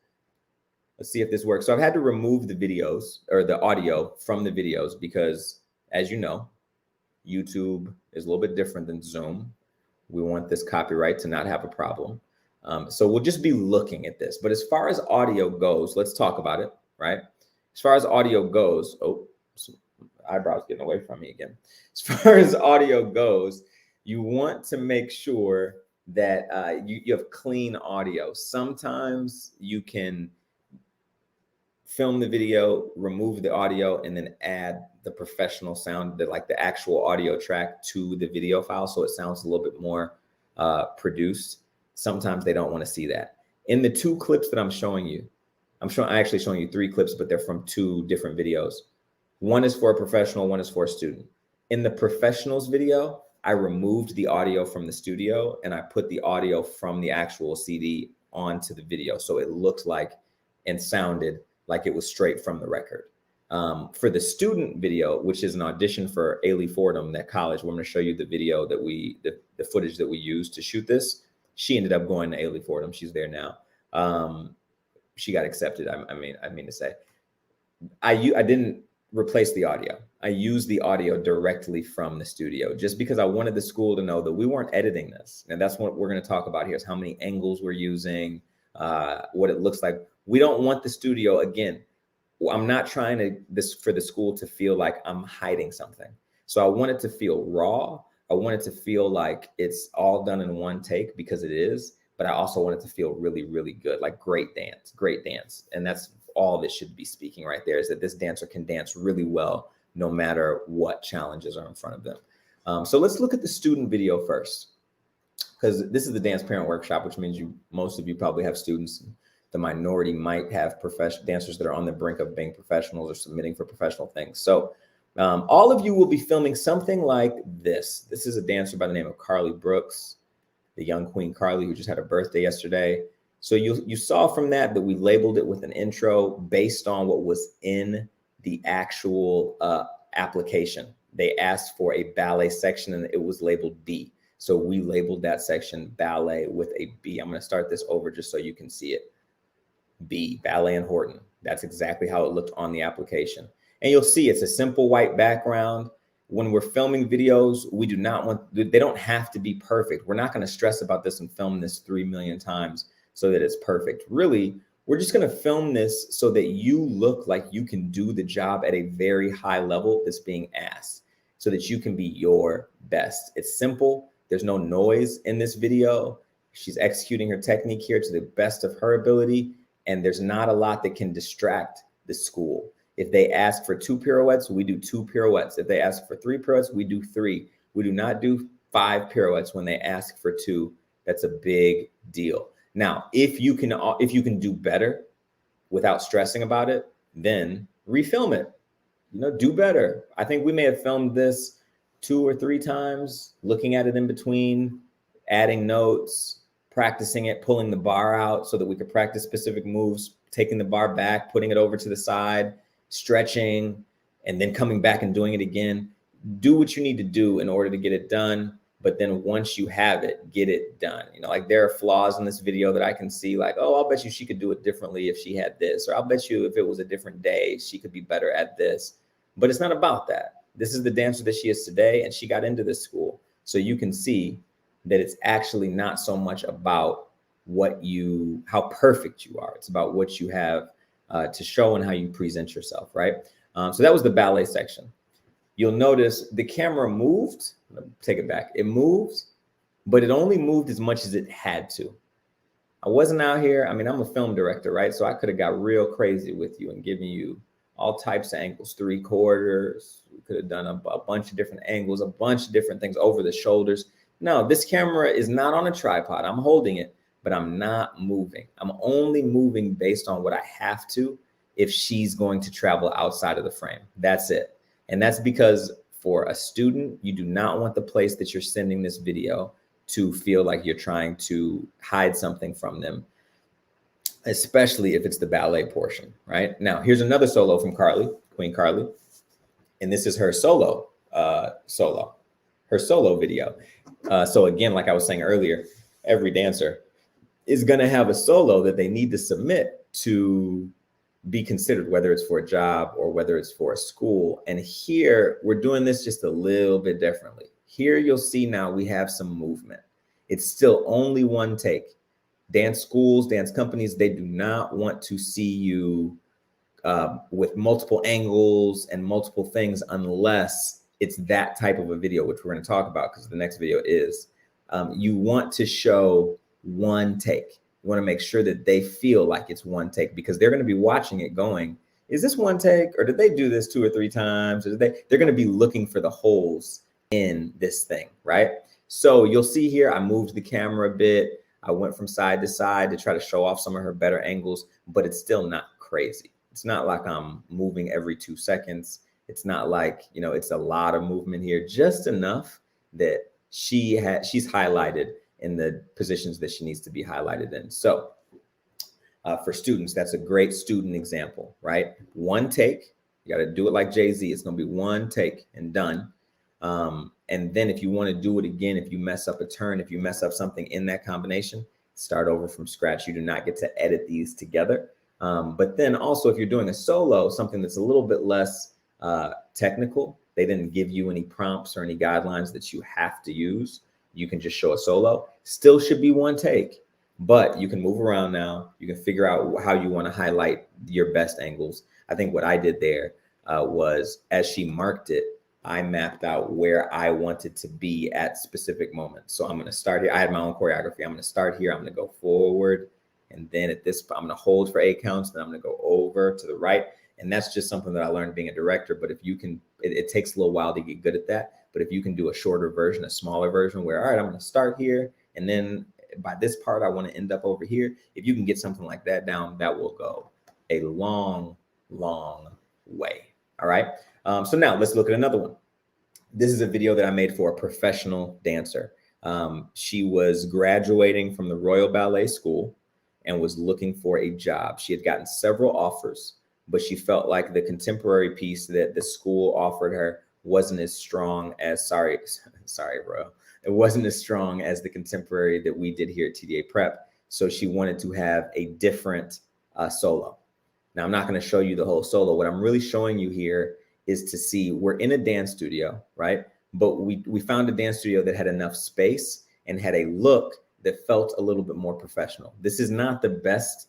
Let's see if this works. So I've had to remove the videos or the audio from the videos because, as you know, YouTube is a little bit different than Zoom. We want this copyright to not have a problem. So we'll just be looking at this. But as far as audio goes, let's talk about it, right? As far as audio goes, eyebrows getting away from me again. As far as audio goes, you want to make sure that you have clean audio. Sometimes you can film the video, remove the audio, and then add the professional sound, like the actual audio track to the video file, so it sounds a little bit more produced. Sometimes they don't want to see that. In the 2 clips that I'm showing you, I'm actually showing you 3 clips, but they're from 2 different videos. One is for a professional, one is for a student. In the professionals video, I removed the audio from the studio and I put the audio from the actual CD onto the video, so it looked like and sounded like it was straight from the record. For the student video, which is an audition for Ailey Fordham, that college, we're going to show you the video that the footage that we used to shoot this. She ended up going to Ailey Fordham. She's there now. She got accepted. I mean to say, I didn't replace the audio. I used the audio directly from the studio just because I wanted the school to know that we weren't editing this. And that's what we're going to talk about here, is how many angles we're using, what it looks like. We don't want the studio, again, I'm not trying for the school to feel like I'm hiding something. So I want it to feel raw. I want it to feel like it's all done in one take, because it is, but I also want it to feel really, really good, like great dance. And that's all that should be speaking right there, is that this dancer can dance really well, no matter what challenges are in front of them. So let's look at the student video first, because this is the Dance Parent Workshop, which means most of you probably have students. The minority might have dancers that are on the brink of being professionals or submitting for professional things. So all of you will be filming something like this. This is a dancer by the name of Carly Brooks, the young Queen Carly, who just had her birthday yesterday. So you saw from that we labeled it with an intro based on what was in the actual application. They asked for a ballet section and it was labeled B. So we labeled that section ballet with a B. I'm going to start this over just so you can see it. B, Ballet and Horton. That's exactly how it looked on the application. And you'll see it's a simple white background. When we're filming videos, they don't have to be perfect. We're not going to stress about this and film this 3 million times so that it's perfect. Really, we're just going to film this so that you look like you can do the job at a very high level that's being asked. so that you can be your best. It's simple. There's no noise in this video. She's executing her technique here to the best of her ability, and there's not a lot that can distract the school. If they ask for 2 pirouettes, we do 2 pirouettes. If they ask for 3 pirouettes, we do 3. We do not do 5 pirouettes when they ask for 2. That's a big deal. Now, if you can do better without stressing about it, then refilm it. Do better. I think we may have filmed this 2 or 3 times, looking at it in between, adding notes, practicing it, pulling the bar out so that we could practice specific moves, taking the bar back, putting it over to the side, stretching, and then coming back and doing it again. Do what you need to do in order to get it done. But then once you have it, get it done. Like there are flaws in this video that I can see, like, oh, I'll bet you she could do it differently if she had this, or I'll bet you if it was a different day, she could be better at this. But it's not about that. This is the dancer that she is today, and she got into this school. So you can see that it's actually not so much about how perfect you are. It's about what you have to show and how you present yourself, right? So that was the ballet section. You'll notice the camera moved. Take it back. It moves, but it only moved as much as it had to. I wasn't out here. I'm a film director, right? So I could have got real crazy with you and given you all types of angles, 3/4. We could have done a bunch of different angles, a bunch of different things over the shoulders. No, this camera is not on a tripod. I'm holding it, but I'm not moving. I'm only moving based on what I have to if she's going to travel outside of the frame. That's it. And that's because for a student, you do not want the place that you're sending this video to feel like you're trying to hide something from them, especially if it's the ballet portion, right? Now, here's another solo from Carly, Queen Carly. And this is her solo video. So again, like I was saying earlier, every dancer is gonna have a solo that they need to submit to be considered, whether it's for a job or whether it's for a school. And here we're doing this just a little bit differently. Here you'll see now we have some movement. It's still only one take. Dance schools, dance companies, they do not want to see you with multiple angles and multiple things unless it's that type of a video, which we're going to talk about because the next video is. You want to show one take. You want to make sure that they feel like it's one take because they're going to be watching it going, is this one take or did they do this 2 or 3 times? Or they're going to be looking for the holes in this thing, right? So you'll see here, I moved the camera a bit. I went from side to side to try to show off some of her better angles, but it's still not crazy. It's not like I'm moving every 2 seconds. It's not like, it's a lot of movement here, just enough that she's highlighted in the positions that she needs to be highlighted in. So for students, that's a great student example, right? One take, you got to do it like Jay-Z. It's going to be one take and done. And then if you want to do it again, if you mess up a turn, if you mess up something in that combination, start over from scratch. You do not get to edit these together. But then also if you're doing a solo, something that's a little bit less technical, they didn't give you any prompts or any guidelines that you have to use. You can just show a solo. Still should be one take, but you can move around now. You can figure out how you want to highlight your best angles. I think what I did there was as she marked it, I mapped out where I wanted to be at specific moments. So I'm going to start here. I had my own choreography. I'm going to start here. I'm going to go forward. And then at this, I'm going to hold for 8 counts. Then I'm going to go over to the right. And that's just something that I learned being a director. But if you can, it takes a little while to get good at that. But if you can do a shorter version, a smaller version where, all right, I'm going to start here. And then by this part, I want to end up over here. If you can get something like that down, that will go a long, long way. All right. So now let's look at another one. This is a video that I made for a professional dancer. She was graduating from the Royal Ballet School and was looking for a job. She had gotten several offers, but she felt like the contemporary piece that the school offered her wasn't as strong as, sorry, bro. It wasn't as strong as the contemporary that we did here at TDA Prep. So she wanted to have a different solo. Now, I'm not going to show you the whole solo. What I'm really showing you here is to see we're in a dance studio, right? But we found a dance studio that had enough space and had a look that felt a little bit more professional. This is not the best.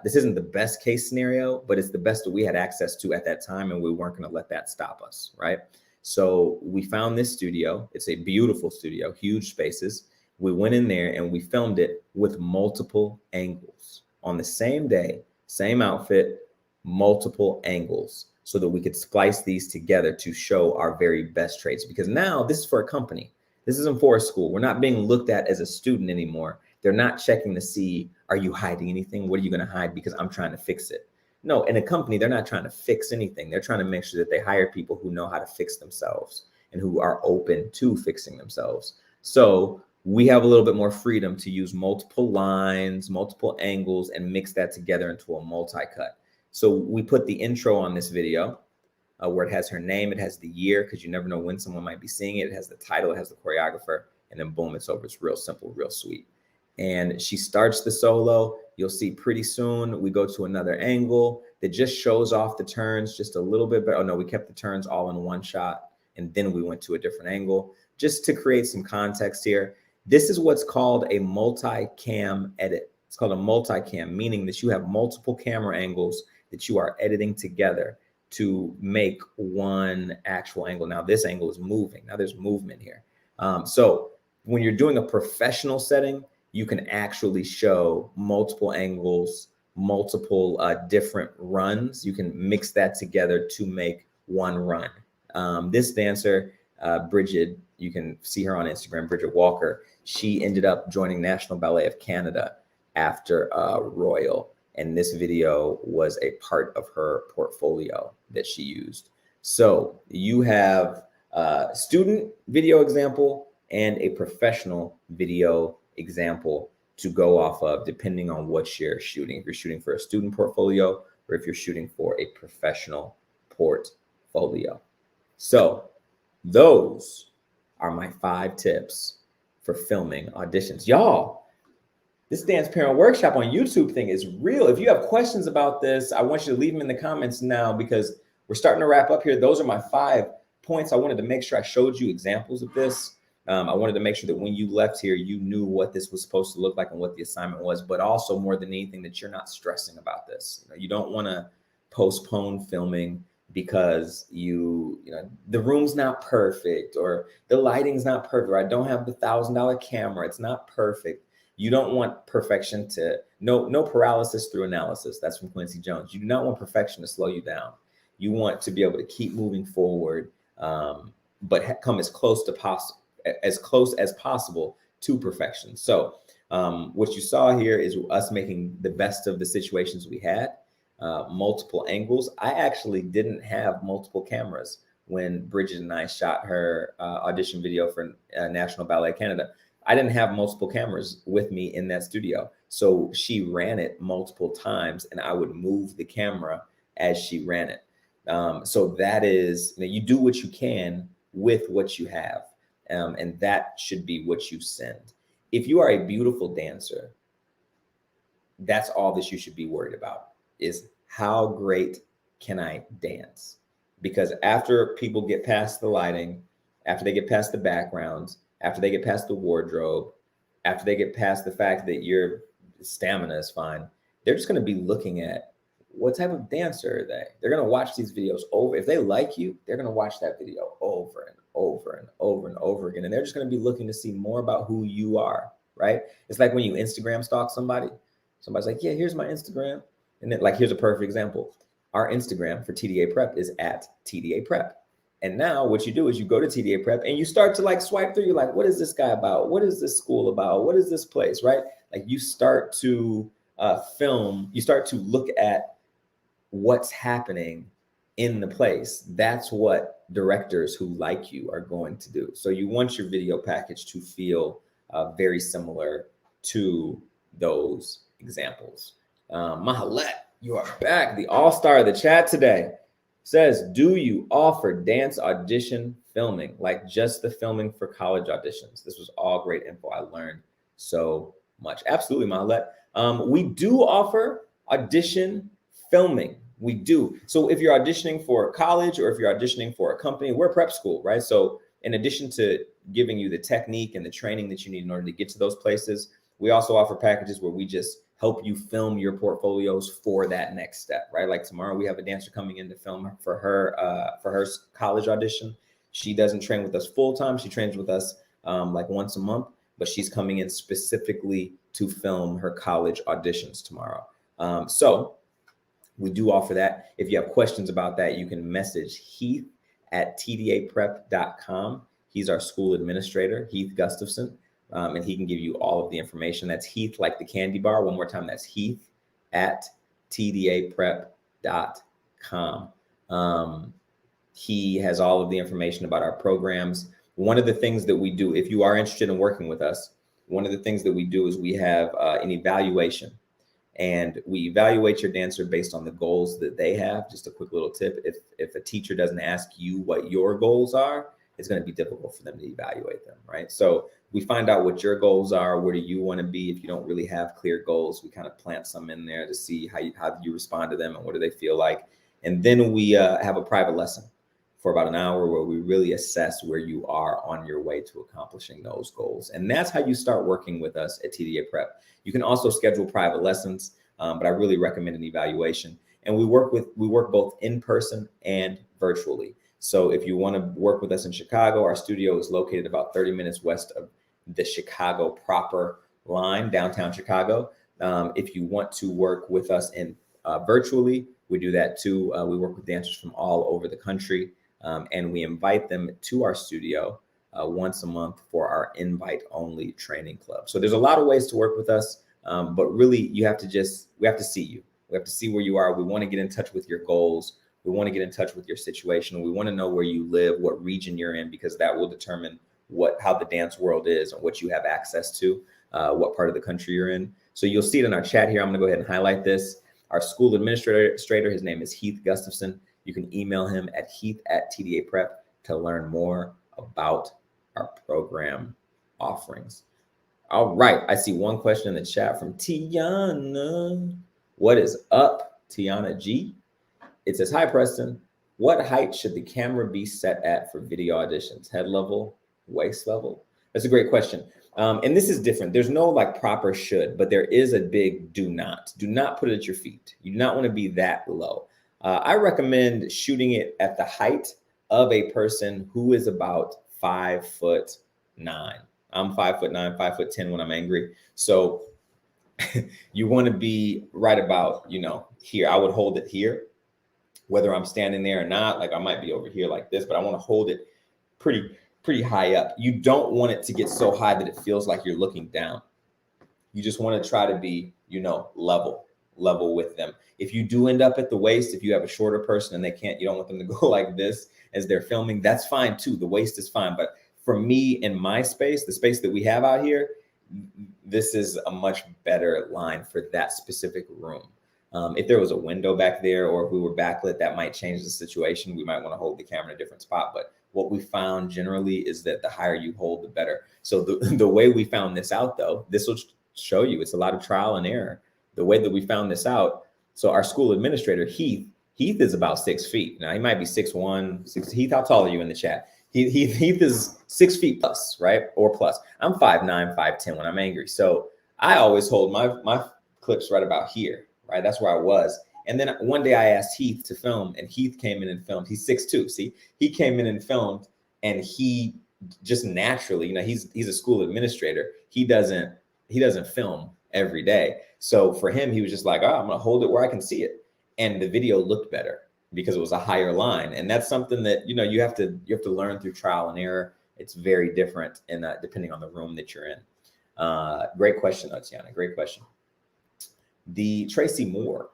This isn't the best case scenario, but it's the best that we had access to at that time, and we weren't going to let that stop us, right? So we found this studio. It's a beautiful studio, huge spaces. We went in there and we filmed it with multiple angles on the same day, same outfit, multiple angles, so that we could splice these together to show our very best traits. Because now this is for a company. This isn't for a school. We're not being looked at as a student anymore. They're not checking to see, are you hiding anything? What are you going to hide? Because I'm trying to fix it. No, in a company, they're not trying to fix anything. They're trying to make sure that they hire people who know how to fix themselves and who are open to fixing themselves. So we have a little bit more freedom to use multiple lines, multiple angles, and mix that together into a multi-cut. So we put the intro on this video where it has her name, it has the year, because you never know when someone might be seeing it. It has the title, it has the choreographer, and then boom, it's over. It's real simple, real sweet. And she starts the solo. You'll see pretty soon we go to another angle that just shows off the turns just a little bit. But oh no, we kept the turns all in one shot. And then we went to a different angle just to create some context here. This is what's called a multi-cam edit. It's called a multi-cam, meaning that you have multiple camera angles that you are editing together to make one actual angle. Now this angle is moving. Now there's movement here. So when you're doing a professional setting, you can actually show multiple angles, multiple different runs. You can mix that together to make one run. This dancer, Bridget, you can see her on Instagram, Bridget Walker. She ended up joining National Ballet of Canada after Royal. And this video was a part of her portfolio that she used. So you have a student video example and a professional video example to go off of, depending on what you're shooting. If you're shooting for a student portfolio or if you're shooting for a professional portfolio. So those are my 5 tips for filming auditions. Y'all, this dance parent workshop on YouTube thing is real. If you have questions about this, I want you to leave them in the comments now, because we're starting to wrap up here. Those are my 5 points. I wanted to make sure I showed you examples of this. I wanted to make sure that when you left here, you knew what this was supposed to look like and what the assignment was, but also more than anything, that you're not stressing about this. You don't want to postpone filming because the room's not perfect, or the lighting's not perfect, or I don't have the $1,000 camera. It's not perfect. You don't want perfection no paralysis through analysis. That's from Quincy Jones. You do not want perfection to slow you down. You want to be able to keep moving forward, but come as close as possible to perfection. So what you saw here is us making the best of the situations we had, multiple angles. I actually didn't have multiple cameras when Bridget and I shot her audition video for National Ballet Canada. I didn't have multiple cameras with me in that studio. So she ran it multiple times and I would move the camera as she ran it. So that is, you do what you can with what you have. And that should be what you send. If you are a beautiful dancer, that's all that you should be worried about, is how great can I dance? Because after people get past the lighting, after they get past the backgrounds, after they get past the wardrobe, after they get past the fact that your stamina is fine, they're just going to be looking at what type of dancer are they? They're going to watch these videos over. If they like you, they're going to watch that video over and over and over and over again. And they're just going to be looking to see more about who you are, right? It's like when you Instagram stalk somebody. Somebody's like, yeah, here's my Instagram. And then, like, here's a perfect example. Our Instagram for TDA Prep is @TDA Prep. And now what you do is you go to TDA Prep and you start to swipe through. You're like, what is this guy about? What is this school about? What is this place, right? Like, you start to film, you start to look at what's happening in the place. That's what directors who like you are going to do. So you want your video package to feel very similar to those examples. Mahalet, you are back. The all-star of the chat today says, do you offer dance audition filming, like just the filming for college auditions? This was all great info. I learned so much. Absolutely, Mahalet. We do offer audition filming. We do. So if you're auditioning for college or if you're auditioning for a company, we're prep school, right? So in addition to giving you the technique and the training that you need in order to get to those places, we also offer packages where we just help you film your portfolios for that next step, right? Like tomorrow we have a dancer coming in to film for her college audition. She doesn't train with us full time. She trains with us like once a month, but she's coming in specifically to film her college auditions tomorrow. So we do offer that. If you have questions about that, you can message Heath at tdaprep.com. He's our school administrator, Heath Gustafson, and he can give you all of the information. That's Heath, like the candy bar. One more time, that's Heath at tdaprep.com. He has all of the information about our programs. One of the things that we do, if you are interested in working with us, one of the things that we do is we have an evaluation. And we evaluate your dancer based on the goals that they have. Just a quick little tip. If a teacher doesn't ask you what your goals are, it's going to be difficult for them to evaluate them, right? So we find out what your goals are. Where do you want to be? If you don't really have clear goals, we kind of plant some in there to see how you respond to them and what do they feel like. And then we have a private lesson for about an hour where we really assess where you are on your way to accomplishing those goals. And that's how you start working with us at TDA Prep. You can also schedule private lessons, but I really recommend an evaluation. And we work both in person and virtually. So if you want to work with us in Chicago, our studio is located about 30 minutes west of the Chicago proper line, downtown Chicago. If you want to work with us in virtually, we do that too. We work with dancers from all over the country. And we invite them to our studio once a month for our invite-only training club. So there's a lot of ways to work with us, but really we have to see you. We have to see where you are. We want to get in touch with your goals. We want to get in touch with your situation. We want to know where you live, what region you're in, because that will determine how the dance world is and what you have access to, what part of the country you're in. So you'll see it in our chat here. I'm going to go ahead and highlight this. Our school administrator, his name is Heath Gustafson. You can email him at heath@tdaprep to learn more about our program offerings. All right. I see one question in the chat from Tiana. What is up, Tiana G? It says, hi, Preston. What height should the camera be set at for video auditions? Head level, waist level? That's a great question. And this is different. There's no like proper should, but there is a big do not. Do not put it at your feet. You do not want to be that low. I recommend shooting it at the height of a person who is about 5'9". I'm 5'9", 5'10" when I'm angry. So you want to be right about, here. I would hold it here, whether I'm standing there or not. Like I might be over here like this, but I want to hold it pretty high up. You don't want it to get so high that it feels like you're looking down. You just want to try to be, level with them. If you do end up at the waist, if you have a shorter person and you don't want them to go like this as they're filming, that's fine too. The waist is fine. But for me in my space, the space that we have out here, this is a much better line for that specific room. If there was a window back there or if we were backlit, that might change the situation. We might want to hold the camera in a different spot. But what we found generally is that the higher you hold, the better. So the way we found this out, though, this will show you it's a lot of trial and error. The way that we found this out, so our school administrator, Heath is about 6 feet. Now, he might be 6'1", Heath, how tall are you in the chat? Heath is 6 feet plus, right? Or plus. I'm 5'9", 5'10" when I'm angry. So I always hold my clips right about here, right? That's where I was. And then one day I asked Heath to film, and Heath came in and filmed. He's 6'2". See, he came in and filmed, and he just naturally, he's a school administrator. He doesn't film every day. So for him, he was just like, I'm going to hold it where I can see it. And the video looked better because it was a higher line. And that's something that, you have to learn through trial and error. It's very different depending on the room that you're in. Great question, Tiana. Great question. The Tracy Moore.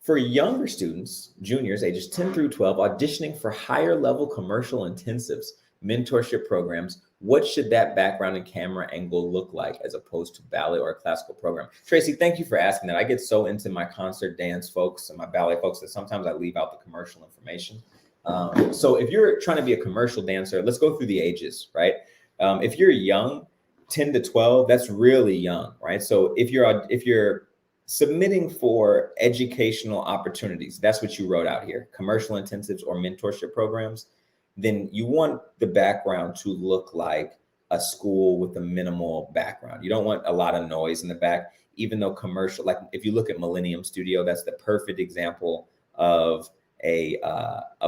For younger students, juniors, ages 10 through 12, auditioning for higher level commercial intensives, mentorship programs, what should that background and camera angle look like as opposed to ballet or a classical program? Tracy, thank you for asking that. I get so into my concert dance folks and my ballet folks that sometimes I leave out the commercial information. So if you're trying to be a commercial dancer, let's go through the ages, right? If you're young, 10 to 12, that's really young, right? So if you're submitting for educational opportunities, that's what you wrote out here, commercial intensives or mentorship programs, then you want the background to look like a school with a minimal background. You don't want a lot of noise in the back, even though commercial, like if you look at Millennium Studio, that's the perfect example of a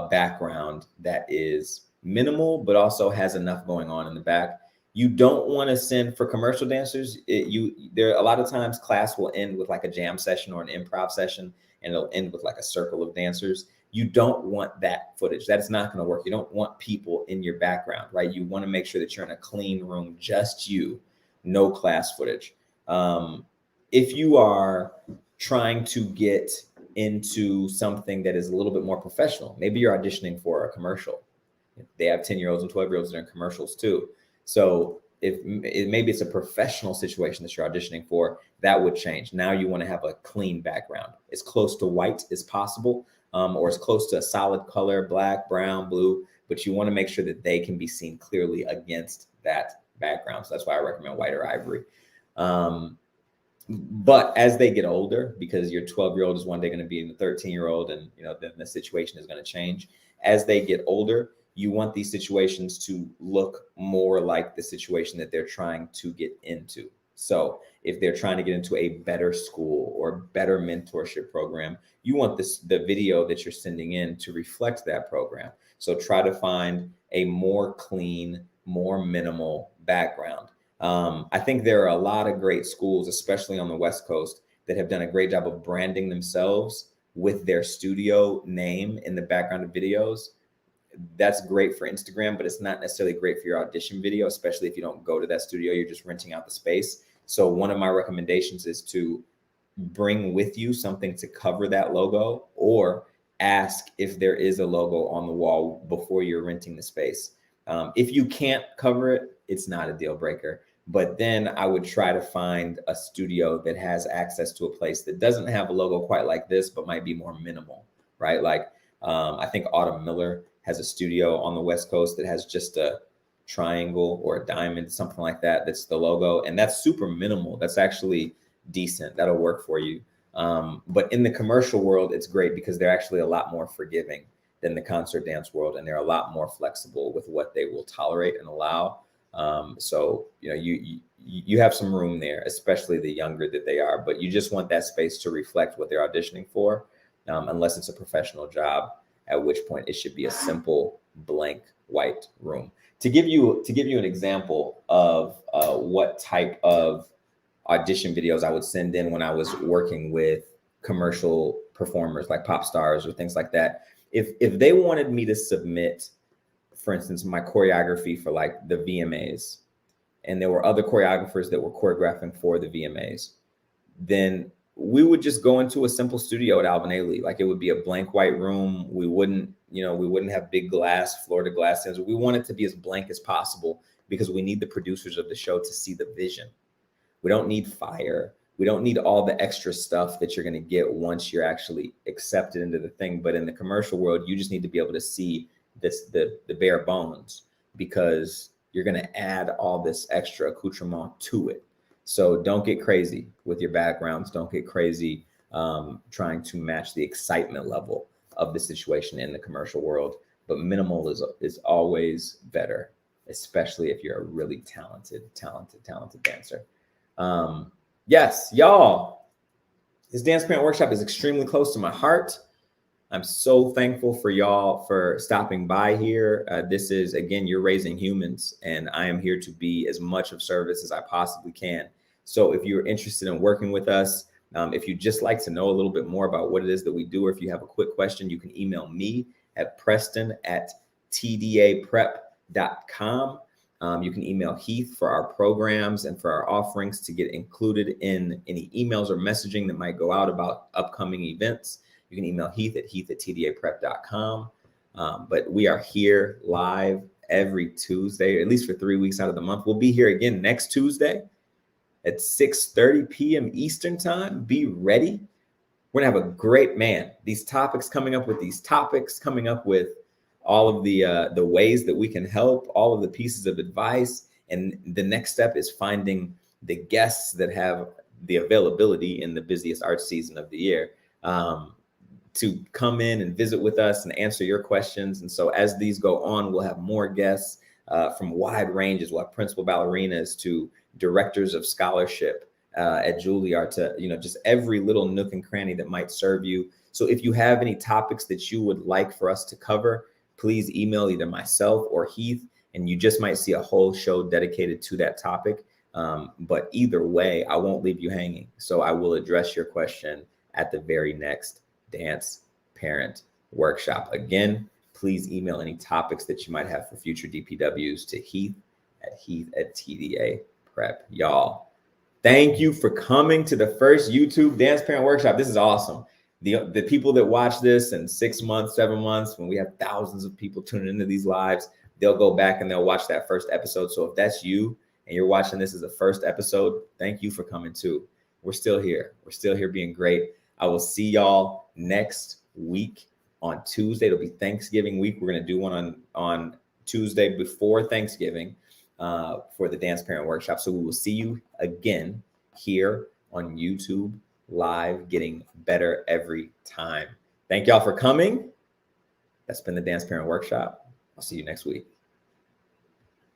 background that is minimal, but also has enough going on in the back. You don't want to send for commercial dancers. There a lot of times class will end with like a jam session or an improv session, and it'll end with like a circle of dancers. You don't want that footage. That's not going to work. You don't want people in your background, right? You want to make sure that you're in a clean room, just you, no class footage. If you are trying to get into something that is a little bit more professional, maybe you're auditioning for a commercial. They have 10-year-olds and 12-year-olds that are in commercials too. So maybe it's a professional situation that you're auditioning for, that would change. Now you want to have a clean background, as close to white as possible, or as close to a solid color, black, brown, blue, but you want to make sure that they can be seen clearly against that background. So that's why I recommend white or ivory. But as they get older, because your 12-year-old is one day going to be in the 13-year-old, and then the situation is going to change. As they get older, you want these situations to look more like the situation that they're trying to get into. So if they're trying to get into a better school or better mentorship program, you want the video that you're sending in to reflect that program. So try to find a more clean, more minimal background. I think there are a lot of great schools, especially on the West Coast, that have done a great job of branding themselves with their studio name in the background of videos. That's great for Instagram, but it's not necessarily great for your audition video, especially if you don't go to that studio, you're just renting out the space. So one of my recommendations is to bring with you something to cover that logo, or ask if there is a logo on the wall before you're renting the space. If you can't cover it, it's not a deal breaker. But then I would try to find a studio that has access to a place that doesn't have a logo quite like this, but might be more minimal, right? Like I think Autumn Miller has a studio on the West Coast that has just a triangle or a diamond, something like that. That's the logo. And that's super minimal. That's actually decent. That'll work for you. But in the commercial world, it's great because they're actually a lot more forgiving than the concert dance world. And they're a lot more flexible with what they will tolerate and allow. So, you have some room there, especially the younger that they are, but you just want that space to reflect what they're auditioning for, unless it's a professional job, at which point it should be a simple blank white room. To give you an example of what type of audition videos I would send in when I was working with commercial performers like pop stars or things like that. If they wanted me to submit, for instance, my choreography for like the VMAs, and there were other choreographers that were choreographing for the VMAs, then we would just go into a simple studio at Alvin Ailey. Like it would be a blank white room. We wouldn't have big glass, floor to glass things. We want it to be as blank as possible because we need the producers of the show to see the vision. We don't need fire. We don't need all the extra stuff that you're going to get once you're actually accepted into the thing. But in the commercial world, you just need to be able to see the bare bones, because you're going to add all this extra accoutrement to it. So don't get crazy with your backgrounds. Don't get crazy trying to match the excitement level of the situation in the commercial world. But minimal is always better, especially if you're a really talented dancer. Yes, y'all, this dance parent workshop is extremely close to my heart. I'm so thankful for y'all for stopping by here. This is, again, you're raising humans, and I am here to be as much of service as I possibly can. So if you're interested in working with us, if you'd just like to know a little bit more about what it is that we do, or if you have a quick question, you can email me at preston@tdaprep.com. You can email Heath for our programs and for our offerings to get included in any emails or messaging that might go out about upcoming events. You can email Heath at tdaprep.com. But we are here live every Tuesday, at least for 3 weeks out of the month. We'll be here again next Tuesday at 6:30 p.m. Eastern time. Be ready. We're going to have a great these topics coming up with all of the ways that we can help, all of the pieces of advice. And the next step is finding the guests that have the availability in the busiest art season of the year to come in and visit with us and answer your questions. And so as these go on, we'll have more guests from wide ranges. We'll have principal ballerinas to directors of scholarship at Juilliard to, just every little nook and cranny that might serve you. So if you have any topics that you would like for us to cover, please email either myself or Heath, and you just might see a whole show dedicated to that topic. But either way, I won't leave you hanging. So I will address your question at the very next dance parent workshop. Again, please email any topics that you might have for future DPWs to heath@TDA Prep. Y'all, thank you for coming to the first YouTube dance parent workshop. This is awesome. The people that watch this in 6 months, 7 months, when we have thousands of people tuning into these lives, they'll go back and they'll watch that first episode. So if that's you and you're watching this as a first episode, thank you for coming too. We're still here. We're still here being great. I will see y'all next week on Tuesday. It'll be Thanksgiving week. We're going to do one on Tuesday before Thanksgiving for the Dance Parent Workshop. So we will see you again here on YouTube Live, getting better every time. Thank y'all for coming. That's been the Dance Parent Workshop. I'll see you next week.